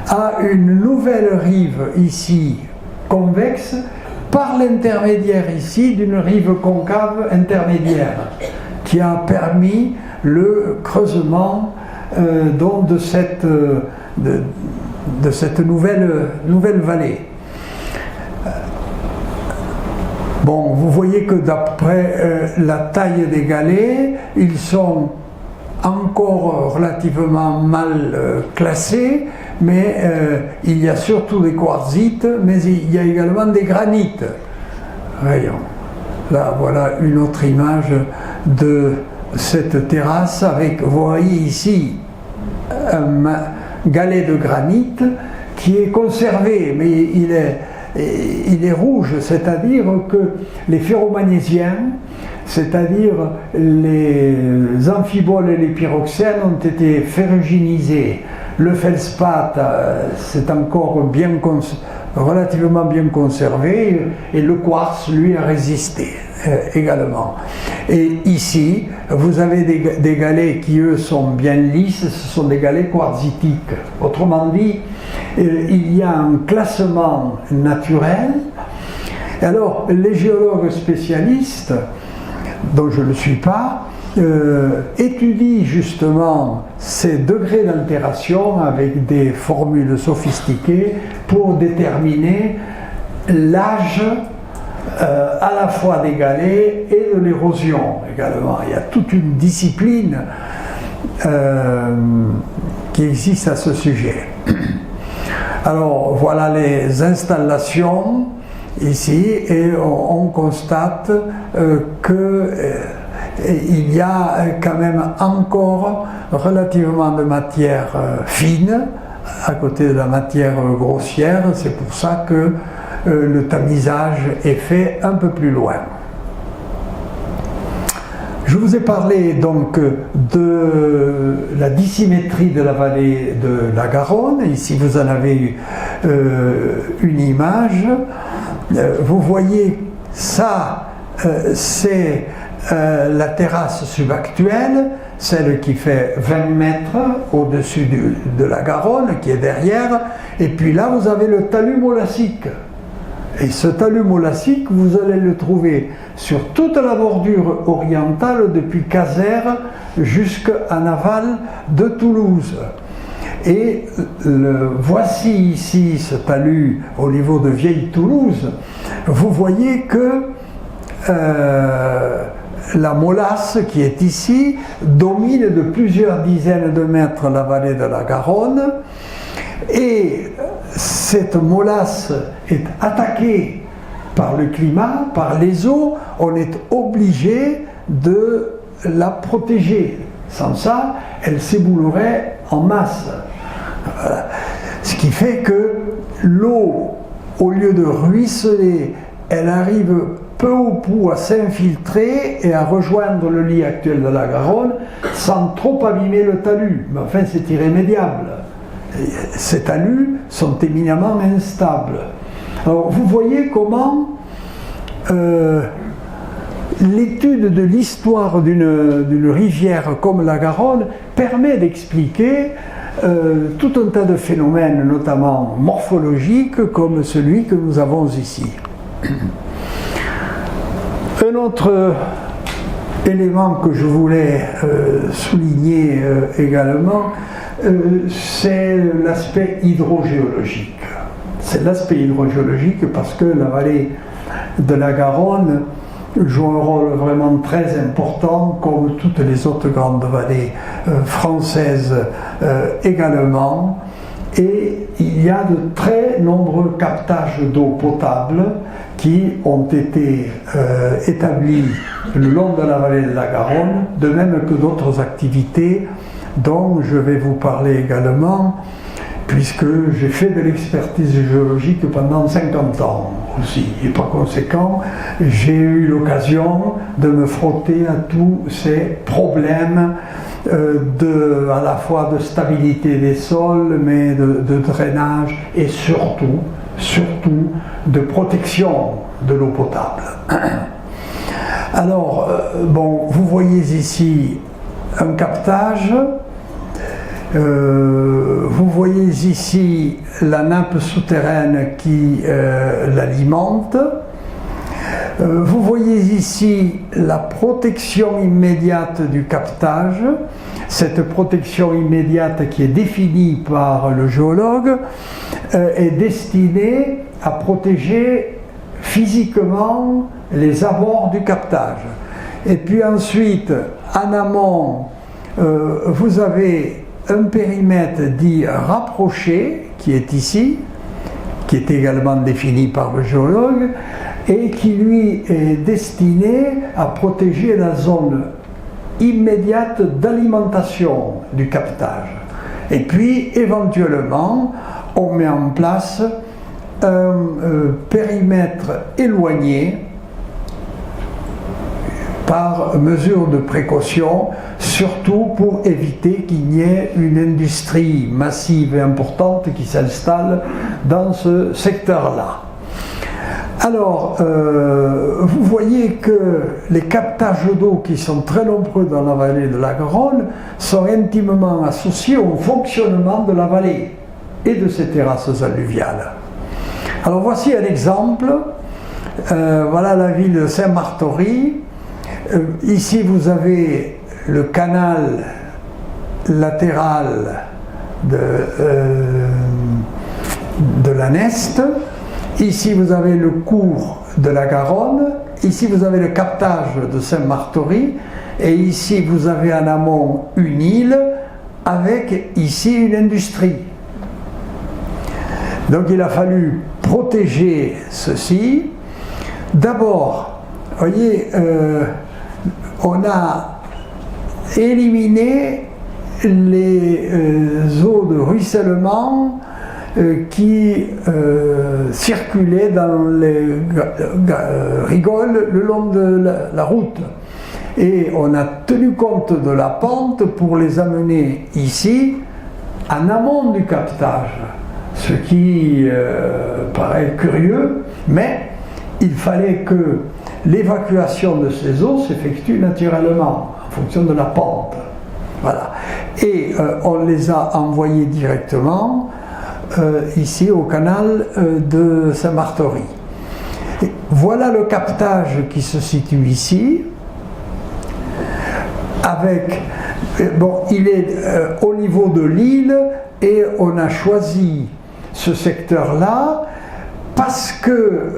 à une nouvelle rive ici convexe par l'intermédiaire ici d'une rive concave intermédiaire qui a permis le creusement donc de cette nouvelle vallée. Bon, vous voyez que d'après la taille des galets, ils sont encore relativement mal classés, mais il y a surtout des quartzites, mais il y a également des granites. Voyons. Là, voilà une autre image de cette terrasse avec, vous voyez ici, un galet de granit qui est conservé, mais il est rouge, c'est-à-dire que les ferromagnésiens, c'est-à-dire les amphiboles et les pyroxènes, ont été ferruginisés. Le feldspath, c'est encore relativement bien conservé, et le quartz, lui, a résisté également. Et ici, vous avez des galets qui, eux, sont bien lisses, ce sont des galets quartzitiques. Autrement dit, il y a un classement naturel. Alors, les géologues spécialistes, dont je ne le suis pas, étudient justement ces degrés d'altération avec des formules sophistiquées pour déterminer l'âge à la fois des galets et de l'érosion également. Il y a toute une discipline qui existe à ce sujet. Alors voilà les installations ici, et on constate qu'il y a quand même encore relativement de matière fine à côté de la matière grossière. C'est pour ça que le tamisage est fait un peu plus loin. Je vous ai parlé donc de la dissymétrie de la vallée de la Garonne. Ici vous en avez une image. Vous voyez ça, c'est la terrasse subactuelle, celle qui fait 20 mètres au-dessus de la Garonne, qui est derrière. Et puis là vous avez le talus molassique. Et ce talus molassique, vous allez le trouver sur toute la bordure orientale depuis Caser jusqu'en aval de Toulouse. Et voici ici ce talus au niveau de Vieille Toulouse. Vous voyez que la Molasse, qui est ici, domine de plusieurs dizaines de mètres la vallée de la Garonne, et cette Molasse est attaquée par le climat, par les eaux. On est obligé de la protéger. Sans ça, elle s'éboulerait en masse. Voilà. Ce qui fait que l'eau, au lieu de ruisseler, elle arrive peu ou prou à s'infiltrer et à rejoindre le lit actuel de la Garonne sans trop abîmer le talus. Mais enfin, c'est irrémédiable. Ces talus sont éminemment instables. Alors, vous voyez comment l'étude de l'histoire d'une rivière comme la Garonne permet d'expliquer tout un tas de phénomènes, notamment morphologiques, comme celui que nous avons ici. Un autre élément que je voulais souligner également, c'est l'aspect hydrogéologique. C'est l'aspect hydrogéologique parce que la vallée de la Garonne joue un rôle vraiment très important, comme toutes les autres grandes vallées françaises également. Et il y a de très nombreux captages d'eau potable qui ont été établis le long de la vallée de la Garonne, de même que d'autres activités dont je vais vous parler également, puisque j'ai fait de l'expertise géologique pendant 50 ans aussi. Et par conséquent, j'ai eu l'occasion de me frotter à tous ces problèmes à la fois de stabilité des sols, mais de drainage et surtout de protection de l'eau potable. Alors, bon, vous voyez ici un captage. Vous voyez ici la nappe souterraine qui l'alimente. Vous voyez ici la protection immédiate du captage. Cette protection immédiate qui est définie par le géologue est destinée à protéger physiquement les abords du captage. Et puis ensuite, en amont, vous avez un périmètre dit rapproché, qui est ici, qui est également défini par le géologue, et qui lui est destiné à protéger la zone immédiate d'alimentation du captage. Et puis, éventuellement, on met en place un périmètre éloigné par mesure de précaution, surtout pour éviter qu'il n'y ait une industrie massive et importante qui s'installe dans ce secteur-là. Alors, vous voyez que les captages d'eau qui sont très nombreux dans la vallée de la Garonne sont intimement associés au fonctionnement de la vallée et de ses terrasses alluviales. Alors voici un exemple. Voilà la ville de Saint-Martory. Ici vous avez le canal latéral de la Neste. Ici vous avez le cours de la Garonne. Ici vous avez le captage de Saint-Martory. Et ici vous avez en amont une île avec ici une industrie. Donc il a fallu protéger ceci. D'abord, vous voyez, on a éliminé les eaux de ruissellement qui circulaient dans les rigoles le long de la route. Et on a tenu compte de la pente pour les amener ici, en amont du captage. Ce qui paraît curieux, mais il fallait que l'évacuation de ces eaux s'effectue naturellement, en fonction de la pente. Voilà. Et on les a envoyées directement ici au canal de Saint-Martory. Voilà le captage qui se situe ici, avec, bon, il est au niveau de l'île, et on a choisi ce secteur-là parce que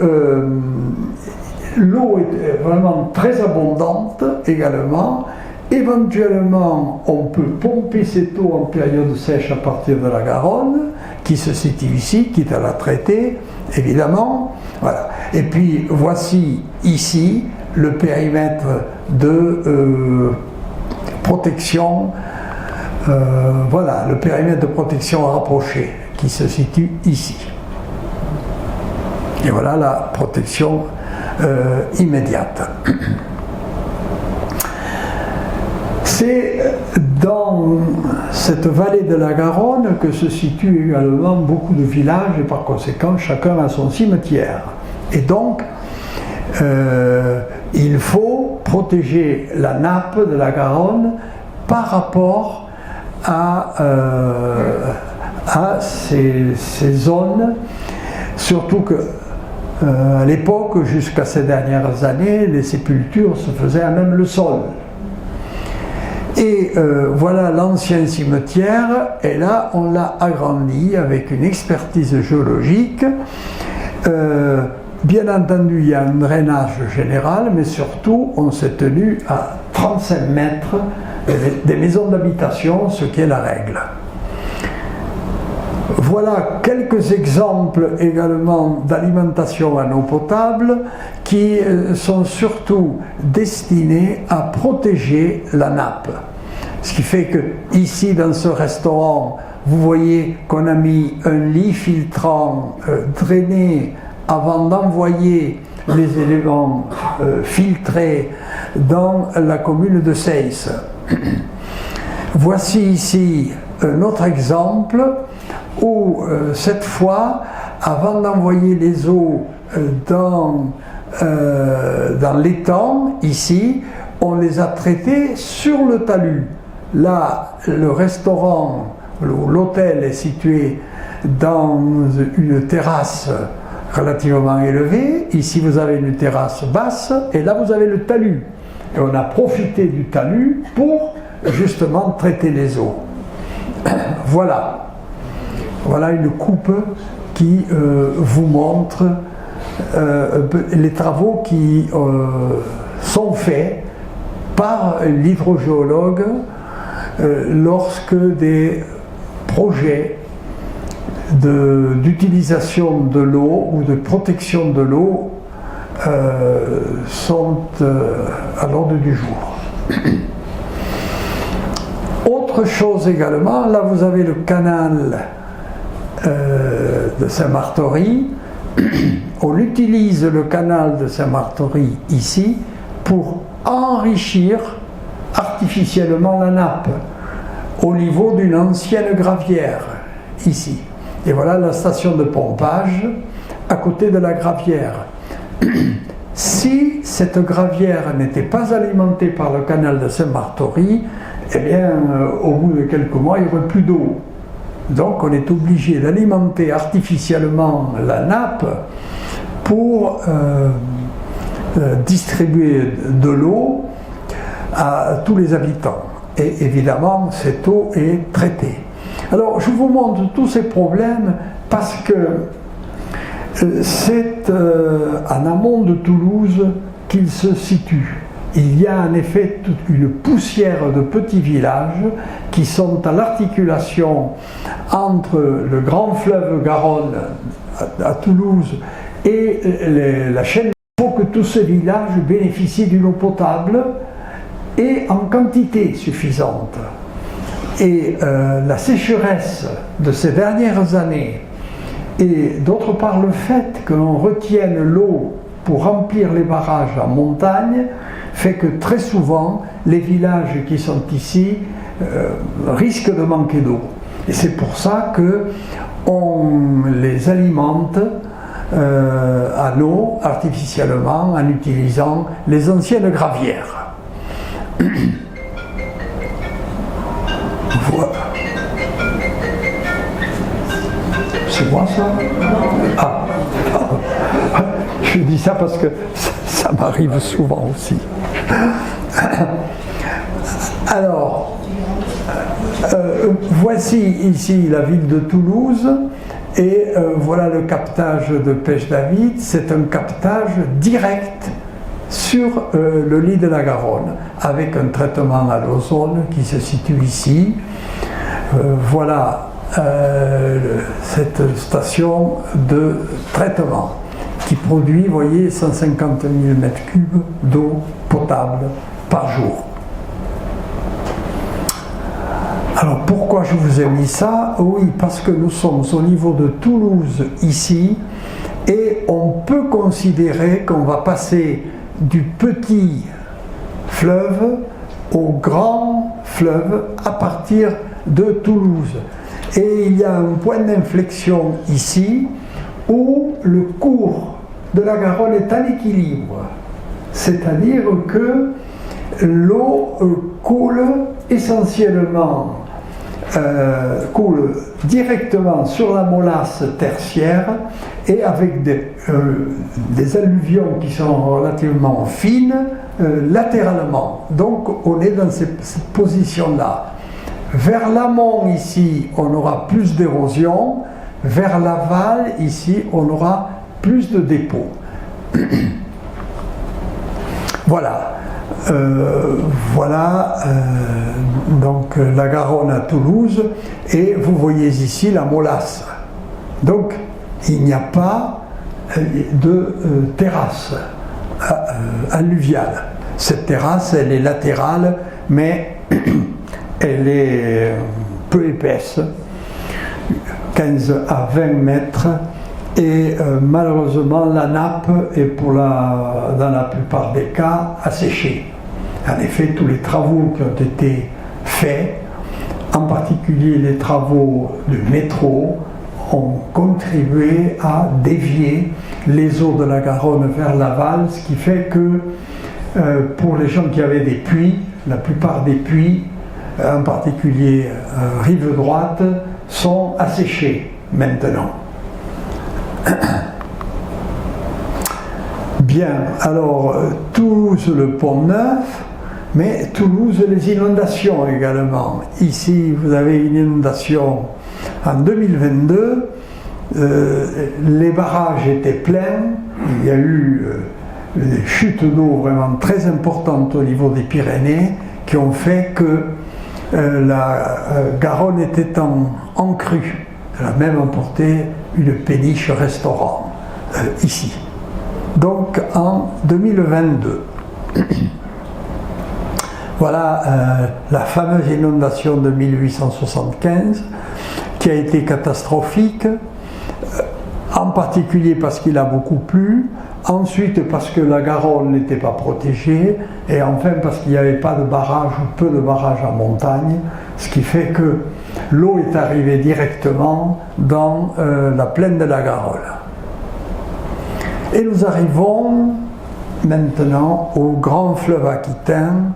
l'eau est vraiment très abondante également. Éventuellement, on peut pomper cette eau en période sèche à partir de la Garonne, qui se situe ici, quitte à la traiter, évidemment. Voilà. Et puis, voici ici le périmètre de protection. Voilà, le périmètre de protection rapproché qui se situe ici. Et voilà la protection immédiate. C'est dans cette vallée de la Garonne que se situent également beaucoup de villages et par conséquent chacun a son cimetière. Et donc il faut protéger la nappe de la Garonne par rapport à ces zones, surtout que à l'époque, jusqu'à ces dernières années, les sépultures se faisaient à même le sol. Et voilà l'ancien cimetière, et là on l'a agrandi avec une expertise géologique. Bien entendu, il y a un drainage général, mais surtout on s'est tenu à 35 mètres des maisons d'habitation, ce qui est la règle. Voilà quelques exemples également d'alimentation en eau potable qui sont surtout destinés à protéger la nappe. Ce qui fait que ici dans ce restaurant, vous voyez qu'on a mis un lit filtrant drainé avant d'envoyer les éléments filtrés dans la commune de Seyss. Voici ici un autre exemple où cette fois, avant d'envoyer les eaux dans l'étang, ici, on les a traitées sur le talus. Là, le restaurant, l'hôtel est situé dans une terrasse relativement élevée. Ici, vous avez une terrasse basse, et là, vous avez le talus. Et on a profité du talus pour justement traiter les eaux. Voilà. Voilà une coupe qui vous montre les travaux qui sont faits par l'hydrogéologue lorsque des projets d'utilisation de l'eau ou de protection de l'eau sont à l'ordre du jour. Autre chose également, là vous avez le canal de Saint-Martory. On utilise le canal de Saint-Martory ici pour enrichir artificiellement la nappe au niveau d'une ancienne gravière ici. Et voilà la station de pompage à côté de la gravière. Si cette gravière n'était pas alimentée par le canal de Saint-Martory, eh bien au bout de quelques mois il n'y aurait plus d'eau. Donc on est obligé d'alimenter artificiellement la nappe pour distribuer de l'eau à tous les habitants. Et évidemment, cette eau est traitée. Alors je vous montre tous ces problèmes parce que c'est en amont de Toulouse qu'il se situe. Il y a en effet toute une poussière de petits villages qui sont à l'articulation entre le grand fleuve Garonne à Toulouse et la chaîne. Il faut que tous ces villages bénéficient d'une eau potable et en quantité suffisante. Et la sécheresse de ces dernières années et d'autre part le fait que l'on retienne l'eau pour remplir les barrages en montagne fait que très souvent les villages qui sont ici risquent de manquer d'eau. Et c'est pour ça qu'on les alimente en eau artificiellement en utilisant les anciennes gravières. Voilà. C'est moi ça? Ah. Je dis ça parce que ça m'arrive souvent aussi. Alors, voici ici la ville de Toulouse et voilà le captage de Pêche David. C'est un captage direct sur le lit de la Garonne, avec un traitement à l'ozone qui se situe ici. Voilà cette station de traitement qui produit, vous voyez, 150 000 m3 d'eau potable par jour. Alors pourquoi je vous ai mis ça? Oui, parce que nous sommes au niveau de Toulouse ici, et on peut considérer qu'on va passer du petit fleuve au grand fleuve à partir de Toulouse. Et il y a un point d'inflexion ici où le cours de la Garonne est en équilibre. C'est-à-dire que l'eau coule essentiellement coule directement sur la molasse tertiaire et avec des alluvions qui sont relativement fines latéralement. Donc on est dans cette position-là. Vers l'amont ici, on aura plus d'érosion. Vers l'aval ici, on aura plus de dépôts. Voilà. Donc la Garonne à Toulouse, et vous voyez ici la molasse. Donc il n'y a pas de terrasse alluviale. Cette terrasse, elle est latérale, mais elle est peu épaisse, 15 à 20 mètres, et malheureusement la nappe est dans la plupart des cas asséchée. En effet, tous les travaux qui ont été faits, en particulier les travaux du métro, ont contribué à dévier les eaux de la Garonne vers l'aval, ce qui fait que pour les gens qui avaient des puits, la plupart des puits, en particulier rive droite, sont asséchés maintenant. Bien, alors Toulouse le Pont Neuf, mais Toulouse les inondations également. Ici vous avez une inondation en 2022, les barrages étaient pleins, il y a eu des chutes d'eau vraiment très importantes au niveau des Pyrénées qui ont fait que la Garonne était en crue. Elle a même emporté une péniche restaurant ici. Donc en 2022. Voilà la fameuse inondation de 1875 qui a été catastrophique, en particulier parce qu'il a beaucoup plu, ensuite parce que la Garonne n'était pas protégée, et enfin parce qu'il n'y avait pas de barrage ou peu de barrage en montagne, ce qui fait que l'eau est arrivée directement dans la plaine de la Garonne. Et nous arrivons maintenant au grand fleuve Aquitain,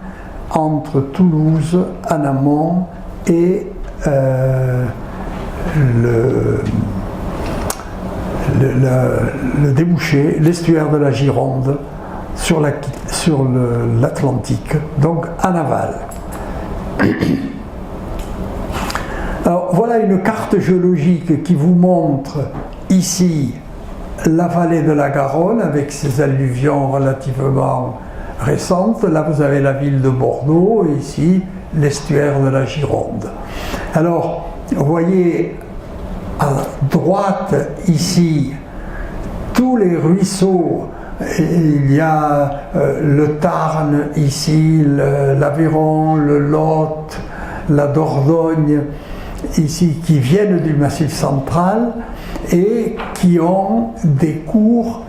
entre Toulouse en amont et le débouché, l'estuaire de la Gironde sur l'Atlantique, donc en aval. Alors voilà une carte géologique qui vous montre ici la vallée de la Garonne avec ses alluvions relativement récentes. Là vous avez la ville de Bordeaux et ici l'estuaire de la Gironde. Alors vous voyez à droite ici tous les ruisseaux, il y a le Tarn ici, l'Aveyron, le Lot, la Dordogne ici qui viennent du Massif central et qui ont des cours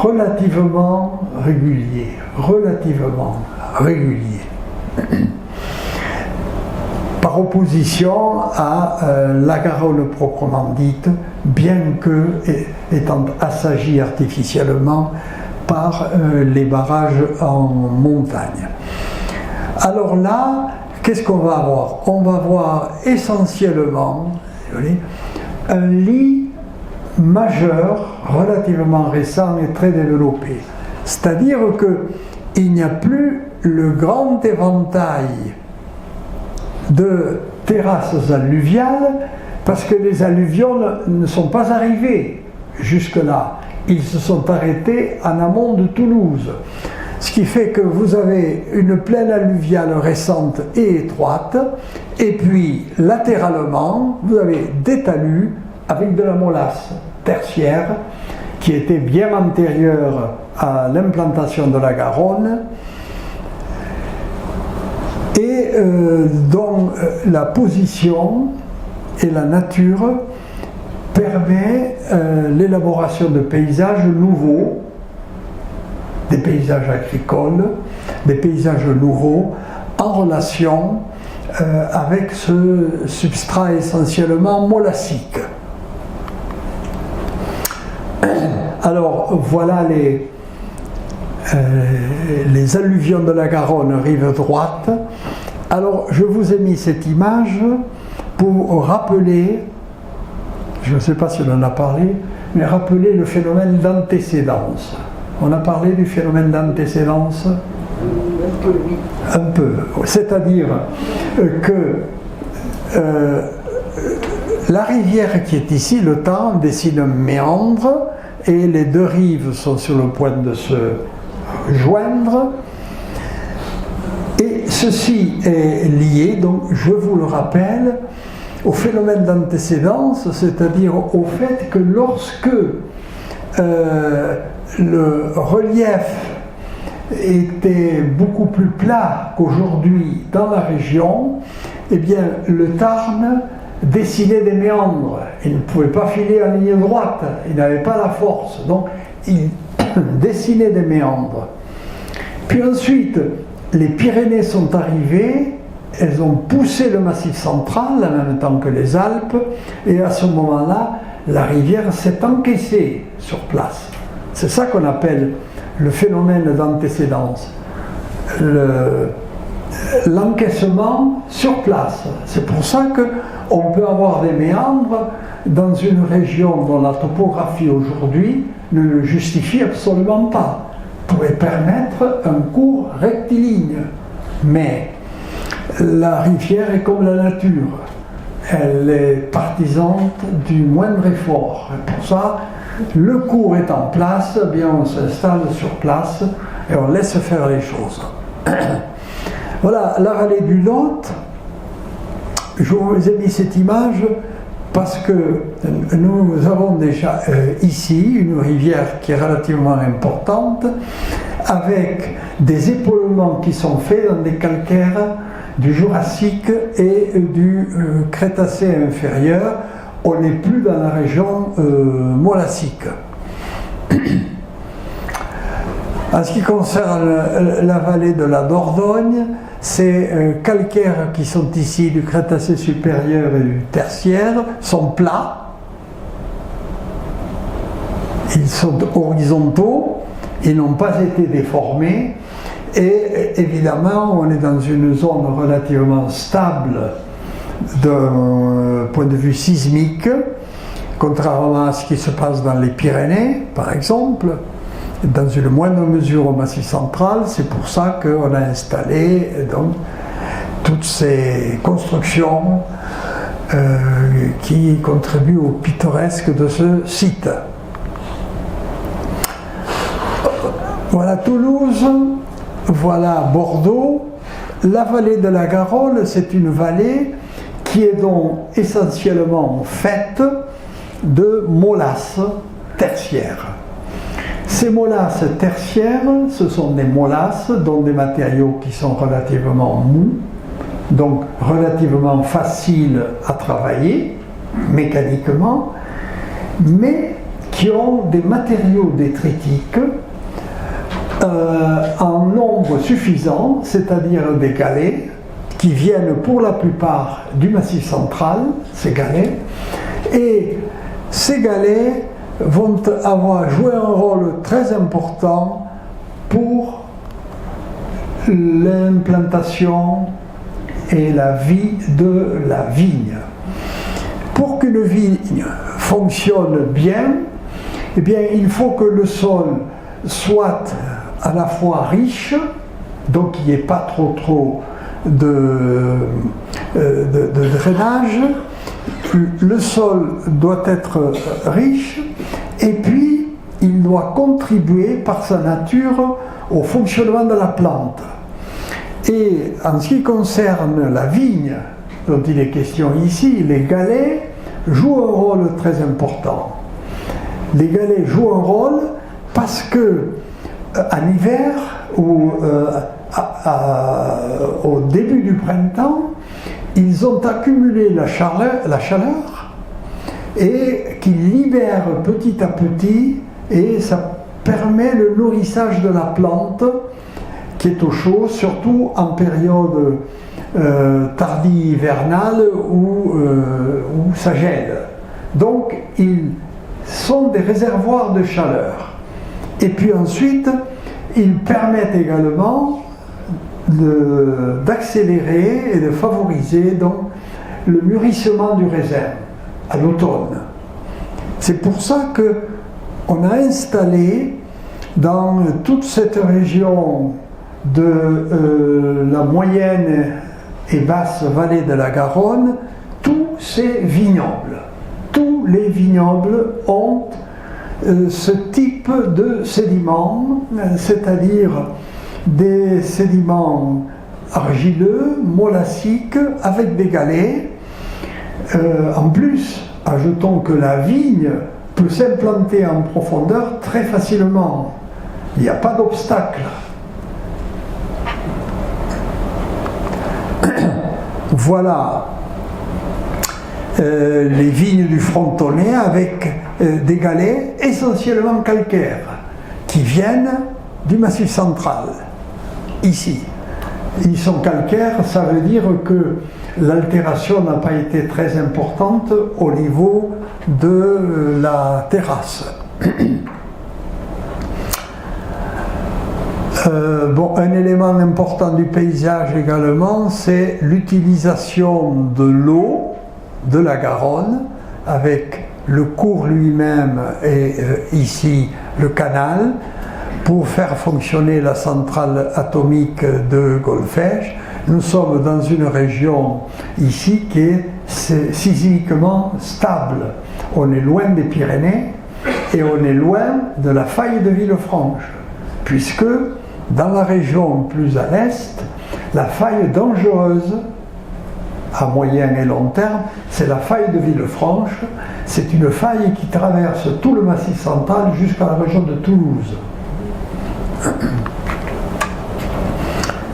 relativement réguliers. Par opposition à la Garonne proprement dite, bien que étant assagie artificiellement par les barrages en montagne. Alors là, qu'est-ce qu'on va avoir? On va voir essentiellement un lit majeur, relativement récent et très développé. C'est-à-dire qu'il n'y a plus le grand éventail de terrasses alluviales parce que les alluvions ne sont pas arrivés jusque-là. Ils se sont arrêtés en amont de Toulouse. Ce qui fait que vous avez une plaine alluviale récente et étroite, et puis latéralement, vous avez des talus avec de la molasse tertiaire qui était bien antérieure à l'implantation de la Garonne et dont la position et la nature permet l'élaboration de paysages nouveaux, des paysages agricoles, des paysages nouveaux en relation avec ce substrat essentiellement molassique. Alors voilà les alluvions de la Garonne, rive droite. Alors je vous ai mis cette image pour rappeler, je ne sais pas si on en a parlé, mais rappeler le phénomène d'antécédence. On a parlé du phénomène d'antécédence ? Un peu, oui. Un peu. C'est-à-dire que la rivière qui est ici, le Tarn, dessine un méandre et les deux rives sont sur le point de se joindre. Et ceci est lié, donc je vous le rappelle, au phénomène d'antécédence, c'est-à-dire au fait que lorsque le relief était beaucoup plus plat qu'aujourd'hui dans la région, eh bien le Tarn dessinait des méandres. Il ne pouvait pas filer en ligne droite, il n'avait pas la force, donc il dessinait des méandres. Puis ensuite, les Pyrénées sont arrivées, elles ont poussé le Massif central en même temps que les Alpes, et à ce moment-là, la rivière s'est encaissée sur place. C'est ça qu'on appelle le phénomène d'antécédence, l'encaissement sur place. C'est pour ça qu'on peut avoir des méandres dans une région dont la topographie aujourd'hui ne le justifie absolument pas, pourrait permettre un cours rectiligne. Mais la rivière est comme la nature, elle est partisane du moindre effort. Et pour ça, le cours est en place, eh bien on s'installe sur place et on laisse faire les choses. Voilà, la vallée du Lot, je vous ai mis cette image parce que nous avons déjà ici une rivière qui est relativement importante, avec des épaulements qui sont faits dans des calcaires du Jurassique et du Crétacé inférieur. On n'est plus dans la région molassique. En ce qui concerne la vallée de la Dordogne, ces calcaires qui sont ici du Crétacé supérieur et du Tertiaire sont plats, ils sont horizontaux, ils n'ont pas été déformés, et évidemment on est dans une zone relativement stable d'un point de vue sismique, contrairement à ce qui se passe dans les Pyrénées par exemple, dans une moindre mesure au Massif central. C'est pour ça qu'on a installé donc toutes ces constructions qui contribuent au pittoresque de ce site. Voilà Toulouse, voilà Bordeaux. La vallée de la Garonne, c'est une vallée qui est donc essentiellement faite de molasses tertiaires. Ces molasses tertiaires, ce sont des molasses dont des matériaux qui sont relativement mous, donc relativement faciles à travailler mécaniquement, mais qui ont des matériaux détritiques en nombre suffisant, c'est-à-dire des galets qui viennent pour la plupart du Massif central, ces galets, et ces galets vont avoir joué un rôle très important pour l'implantation et la vie de la vigne. Pour qu'une vigne fonctionne bien, eh bien, il faut que le sol soit à la fois riche, donc il n'y ait pas trop de drainage. Le sol doit être riche et puis il doit contribuer par sa nature au fonctionnement de la plante. Et en ce qui concerne la vigne, dont il est question ici, les galets jouent un rôle très important. Les galets jouent un rôle parce que en hiver ou au début du printemps, ils ont accumulé la chaleur et qu'ils libèrent petit à petit, et ça permet le nourrissage de la plante qui est au chaud, surtout en période tardive hivernale où ça gèle. Donc ils sont des réservoirs de chaleur. Et puis ensuite, ils permettent également d'accélérer et de favoriser donc le mûrissement du raisin à l'automne. C'est pour ça qu'on a installé dans toute cette région de la moyenne et basse vallée de la Garonne tous ces vignobles. Tous les vignobles ont ce type de sédiments, c'est-à-dire des sédiments argileux, molassiques, avec des galets. En plus, ajoutons que la vigne peut s'implanter en profondeur très facilement. Il n'y a pas d'obstacle. Voilà les vignes du Frontonnet avec des galets essentiellement calcaires qui viennent du Massif central, ici. Ils sont calcaires, ça veut dire que l'altération n'a pas été très importante au niveau de la terrasse. Un élément important du paysage également, c'est l'utilisation de l'eau de la Garonne, avec le cours lui-même et ici le canal, pour faire fonctionner la centrale atomique de Golfech. Nous sommes dans une région ici qui est sismiquement stable. On est loin des Pyrénées et on est loin de la faille de Villefranche, puisque dans la région plus à l'est, la faille dangereuse à moyen et long terme, c'est la faille de Villefranche. C'est une faille qui traverse tout le Massif central jusqu'à la région de Toulouse.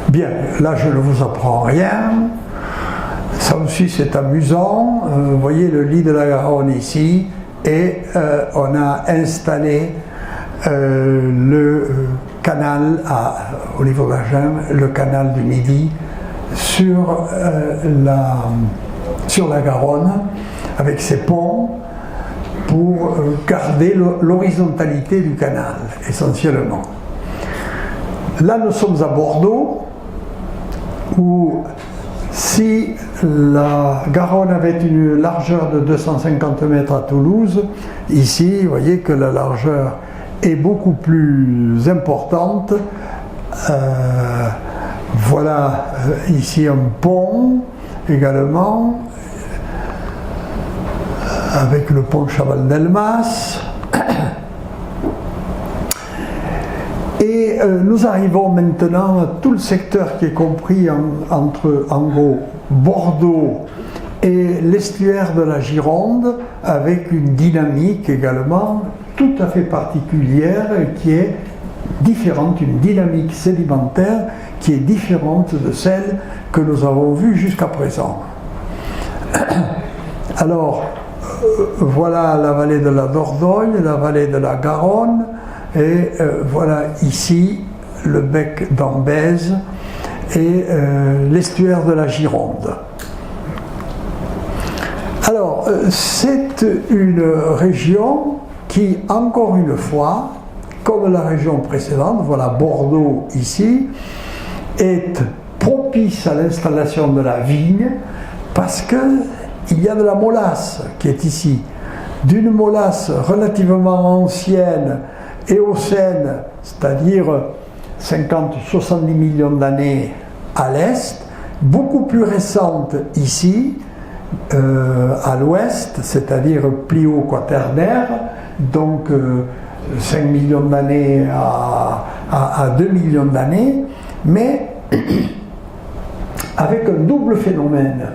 Bien, là je ne vous apprends rien. Ça aussi c'est amusant. Vous voyez le lit de la Garonne ici, et on a installé le canal au niveau d'Agen, le canal du Midi, sur la Garonne, avec ses ponts, pour garder l'horizontalité du canal, essentiellement. Là, nous sommes à Bordeaux, où si la Garonne avait une largeur de 250 mètres à Toulouse, ici, vous voyez que la largeur est beaucoup plus importante. Voilà ici un pont également, avec le pont Chaval-Delmas. Et nous arrivons maintenant à tout le secteur qui est compris entre, en gros, Bordeaux et l'estuaire de la Gironde, avec une dynamique également tout à fait particulière qui est différente, une dynamique sédimentaire qui est différente de celle que nous avons vue jusqu'à présent. Alors, voilà la vallée de la Dordogne, la vallée de la Garonne, et voilà ici le bec d'Ambèze et l'estuaire de la Gironde. Alors, c'est une région qui, encore une fois, comme la région précédente, voilà Bordeaux ici, est propice à l'installation de la vigne parce qu'il y a de la molasse qui est ici, d'une molasse relativement ancienne, éocène, c'est-à-dire 50-70 millions d'années à l'est, beaucoup plus récente ici, à l'ouest, c'est-à-dire Plio-Quaternaire, donc 5 millions d'années à 2 millions d'années, mais avec un double phénomène.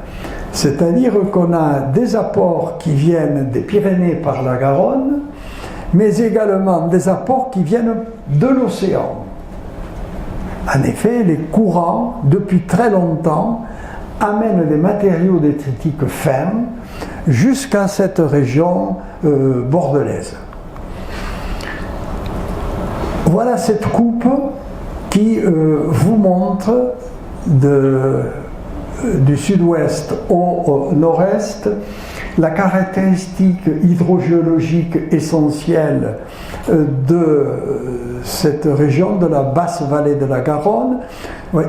C'est-à-dire qu'on a des apports qui viennent des Pyrénées par la Garonne, mais également des apports qui viennent de l'océan. En effet, les courants, depuis très longtemps, amènent des matériaux détritiques fins jusqu'à cette région bordelaise. Voilà cette coupe qui vous montre du sud-ouest au nord-est la caractéristique hydrogéologique essentielle de cette région, de la basse vallée de la Garonne.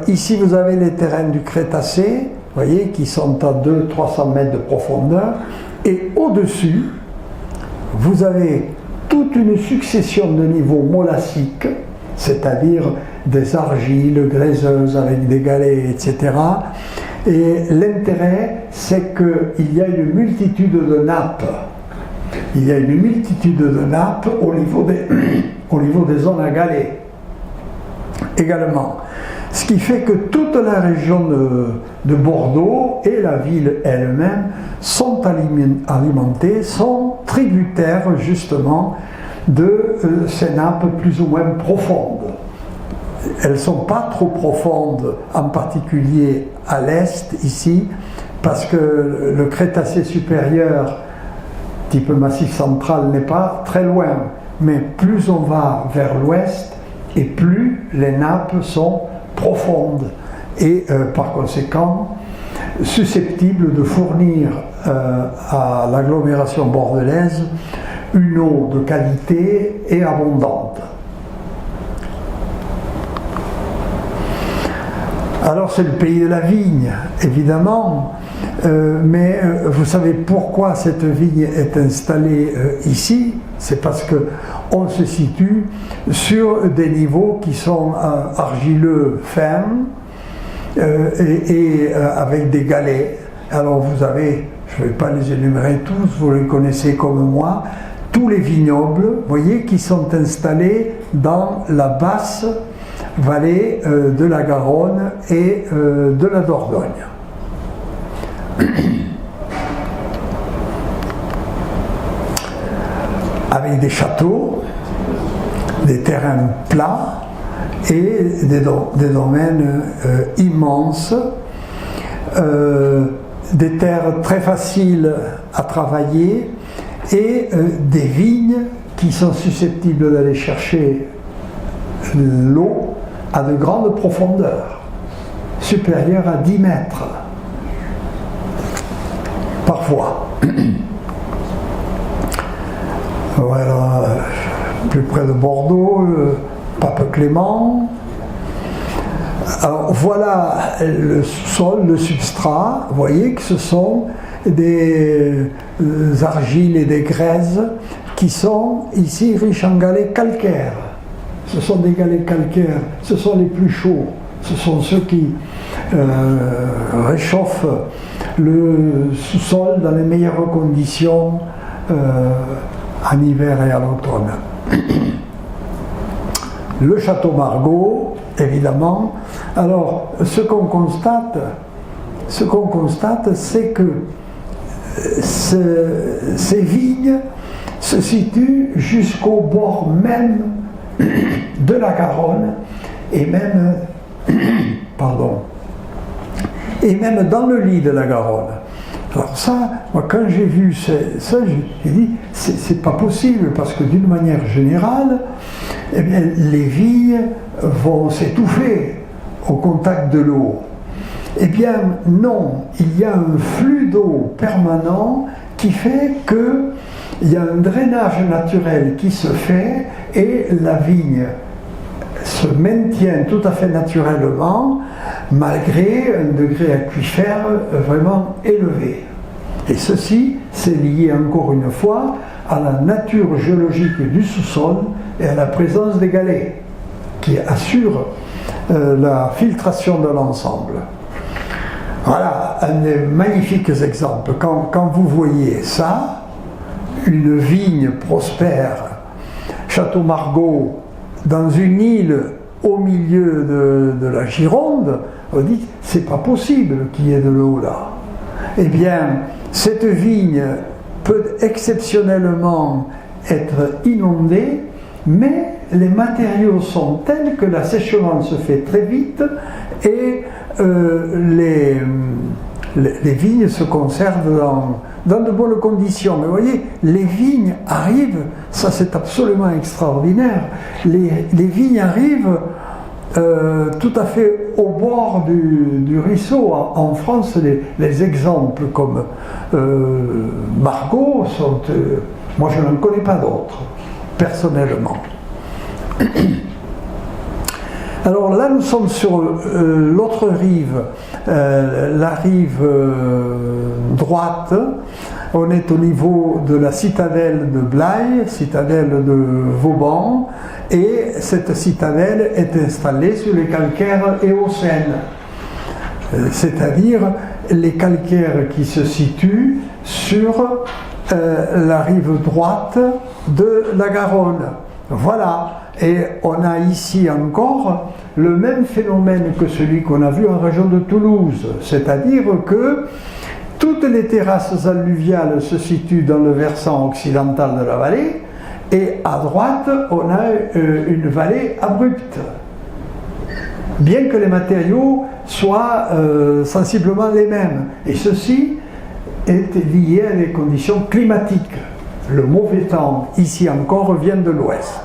Ici vous avez les terrains du Crétacé, voyez, qui sont à 200-300 mètres de profondeur, et au-dessus vous avez toute une succession de niveaux molassiques, c'est-à-dire des argiles graiseuses avec des galets, etc. Et l'intérêt, c'est qu'il y a une multitude de nappes. Il y a une multitude de nappes au niveau des zones à galets également. Ce qui fait que toute la région de Bordeaux et la ville elle-même sont alimentées, sont tributaires justement de ces nappes plus ou moins profondes. Elles ne sont pas trop profondes, en particulier à l'est, ici, parce que le Crétacé supérieur, type massif central, n'est pas très loin. Mais plus on va vers l'ouest, et plus les nappes sont profondes, et par conséquent, susceptibles de fournir à l'agglomération bordelaise une eau de qualité et abondante. Alors c'est le pays de la vigne, évidemment, mais vous savez pourquoi cette vigne est installée ici? C'est parce qu'on se situe sur des niveaux qui sont argileux fins et avec des galets. Alors vous avez, je ne vais pas les énumérer tous, vous les connaissez comme moi, tous les vignobles, vous voyez, qui sont installés dans la basse vallée de la Garonne et de la Dordogne. Avec des châteaux, des terrains plats et des domaines immenses, des terres très faciles à travailler et des vignes qui sont susceptibles d'aller chercher l'eau à de grandes profondeurs, supérieures à 10 mètres, parfois. Voilà, plus près de Bordeaux, le Pape Clément. Alors voilà le sol, le substrat, vous voyez que ce sont des argiles et des grèzes qui sont ici riches en galets calcaires. Ce sont des galets calcaires, ce sont les plus chauds, ce sont ceux qui réchauffent le sous-sol dans les meilleures conditions en hiver et à l'automne. Le château Margaux, évidemment. Alors, ce qu'on constate, c'est que ces vignes se situent jusqu'au bord même de la Garonne et même, et même dans le lit de la Garonne. Alors ça, moi quand j'ai vu ça, j'ai dit, c'est pas possible, parce que d'une manière générale, eh bien, les vignes vont s'étouffer au contact de l'eau. Eh bien non, il y a un flux d'eau permanent qui fait qu'il y a un drainage naturel qui se fait et la vigne se maintient tout à fait naturellement malgré un degré aquifère vraiment élevé. Et ceci, c'est lié encore une fois à la nature géologique du sous-sol et à la présence des galets qui assurent la filtration de l'ensemble. Voilà un des magnifiques exemples. Quand vous voyez ça, une vigne prospère Château Margaux dans une île au milieu de la Gironde, on dit c'est pas possible qu'il y ait de l'eau là. Eh bien, cette vigne peut exceptionnellement être inondée, mais les matériaux sont tels que l'assèchement se fait très vite et les vignes se conservent dans de bonnes conditions. Mais vous voyez, les vignes arrivent, ça c'est absolument extraordinaire, les vignes arrivent tout à fait au bord du ruisseau. En France, les exemples comme Margaux sont... moi je n'en connais pas d'autres, personnellement. Alors là, nous sommes sur l'autre rive, la rive droite. On est au niveau de la citadelle de Blaye, citadelle de Vauban, et cette citadelle est installée sur les calcaires éocènes, c'est-à-dire les calcaires qui se situent sur la rive droite de la Garonne. Voilà. Et on a ici encore le même phénomène que celui qu'on a vu en région de Toulouse, c'est-à-dire que toutes les terrasses alluviales se situent dans le versant occidental de la vallée, et à droite, on a une vallée abrupte, bien que les matériaux soient sensiblement les mêmes. Et ceci est lié à des conditions climatiques. Le mauvais temps, ici encore, vient de l'ouest.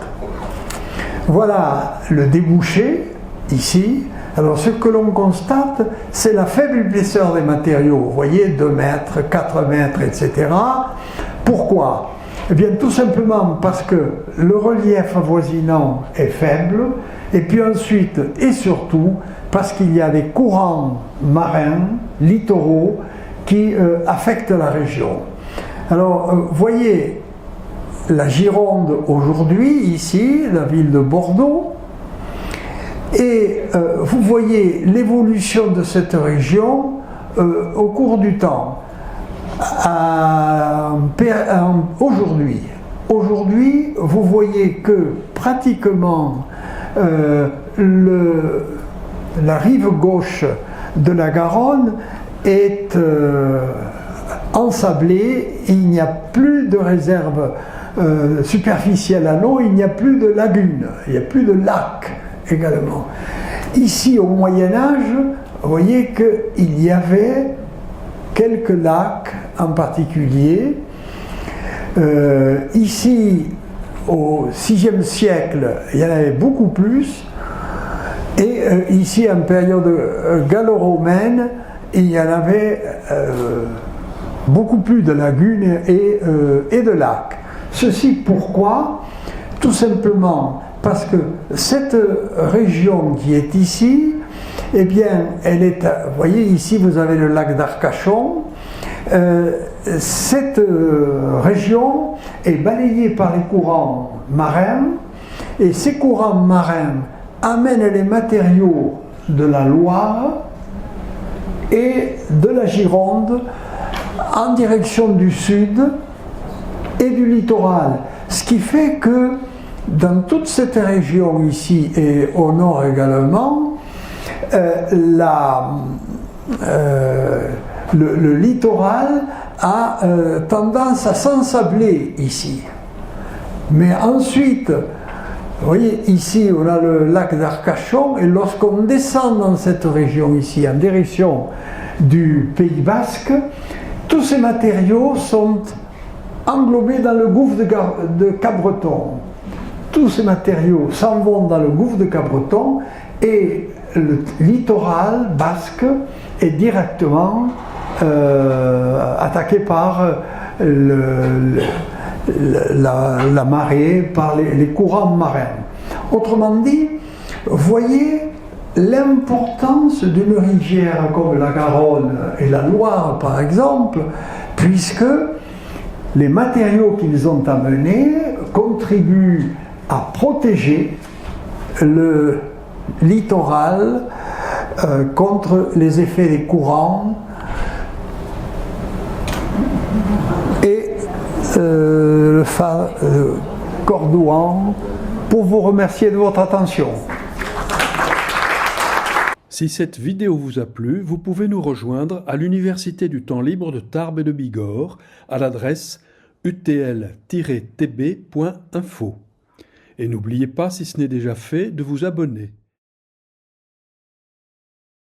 Voilà le débouché, ici. Alors ce que l'on constate, c'est la faible épaisseur des matériaux. Vous voyez, 2 mètres, 4 mètres, etc. Pourquoi ? Eh bien tout simplement parce que le relief avoisinant est faible, et puis ensuite, et surtout, parce qu'il y a des courants marins, littoraux, qui affectent la région. Alors, voyez, la Gironde aujourd'hui, ici, la ville de Bordeaux, et vous voyez l'évolution de cette région au cours du temps. Aujourd'hui, vous voyez que pratiquement la rive gauche de la Garonne est ensablée, il n'y a plus de réserve superficielle à l'eau, il n'y a plus de lagunes, il n'y a plus de lacs également. Ici, au Moyen-Âge, vous voyez qu'il y avait quelques lacs en particulier. Ici, au VIe siècle, il y en avait beaucoup plus. Et ici, en période gallo-romaine, il y en avait beaucoup plus de lagunes et de lacs. Ceci pourquoi? Tout simplement parce que cette région qui est ici, eh bien, elle est, vous voyez ici vous avez le lac d'Arcachon, cette région est balayée par les courants marins, et ces courants marins amènent les matériaux de la Loire et de la Gironde en direction du sud et du littoral, ce qui fait que dans toute cette région ici et au nord également, le littoral a tendance à s'ensabler ici. Mais ensuite, vous voyez, ici on a le lac d'Arcachon, et lorsqu'on descend dans cette région ici, en direction du Pays Basque, tous ces matériaux sont englobés dans le gouffre de Cabreton. Tous ces matériaux s'en vont dans le gouffre de Cabreton, et le littoral basque est directement attaqué par la marée, par les courants marins. Autrement dit, voyez l'importance d'une rivière comme la Garonne et la Loire par exemple, puisque les matériaux qu'ils ont amenés contribuent à protéger le littoral contre les effets des courants et Cordouan pour vous remercier de votre attention. Si cette vidéo vous a plu, vous pouvez nous rejoindre à l'Université du temps libre de Tarbes et de Bigorre à l'adresse utl-tb.info. Et n'oubliez pas, si ce n'est déjà fait, de vous abonner.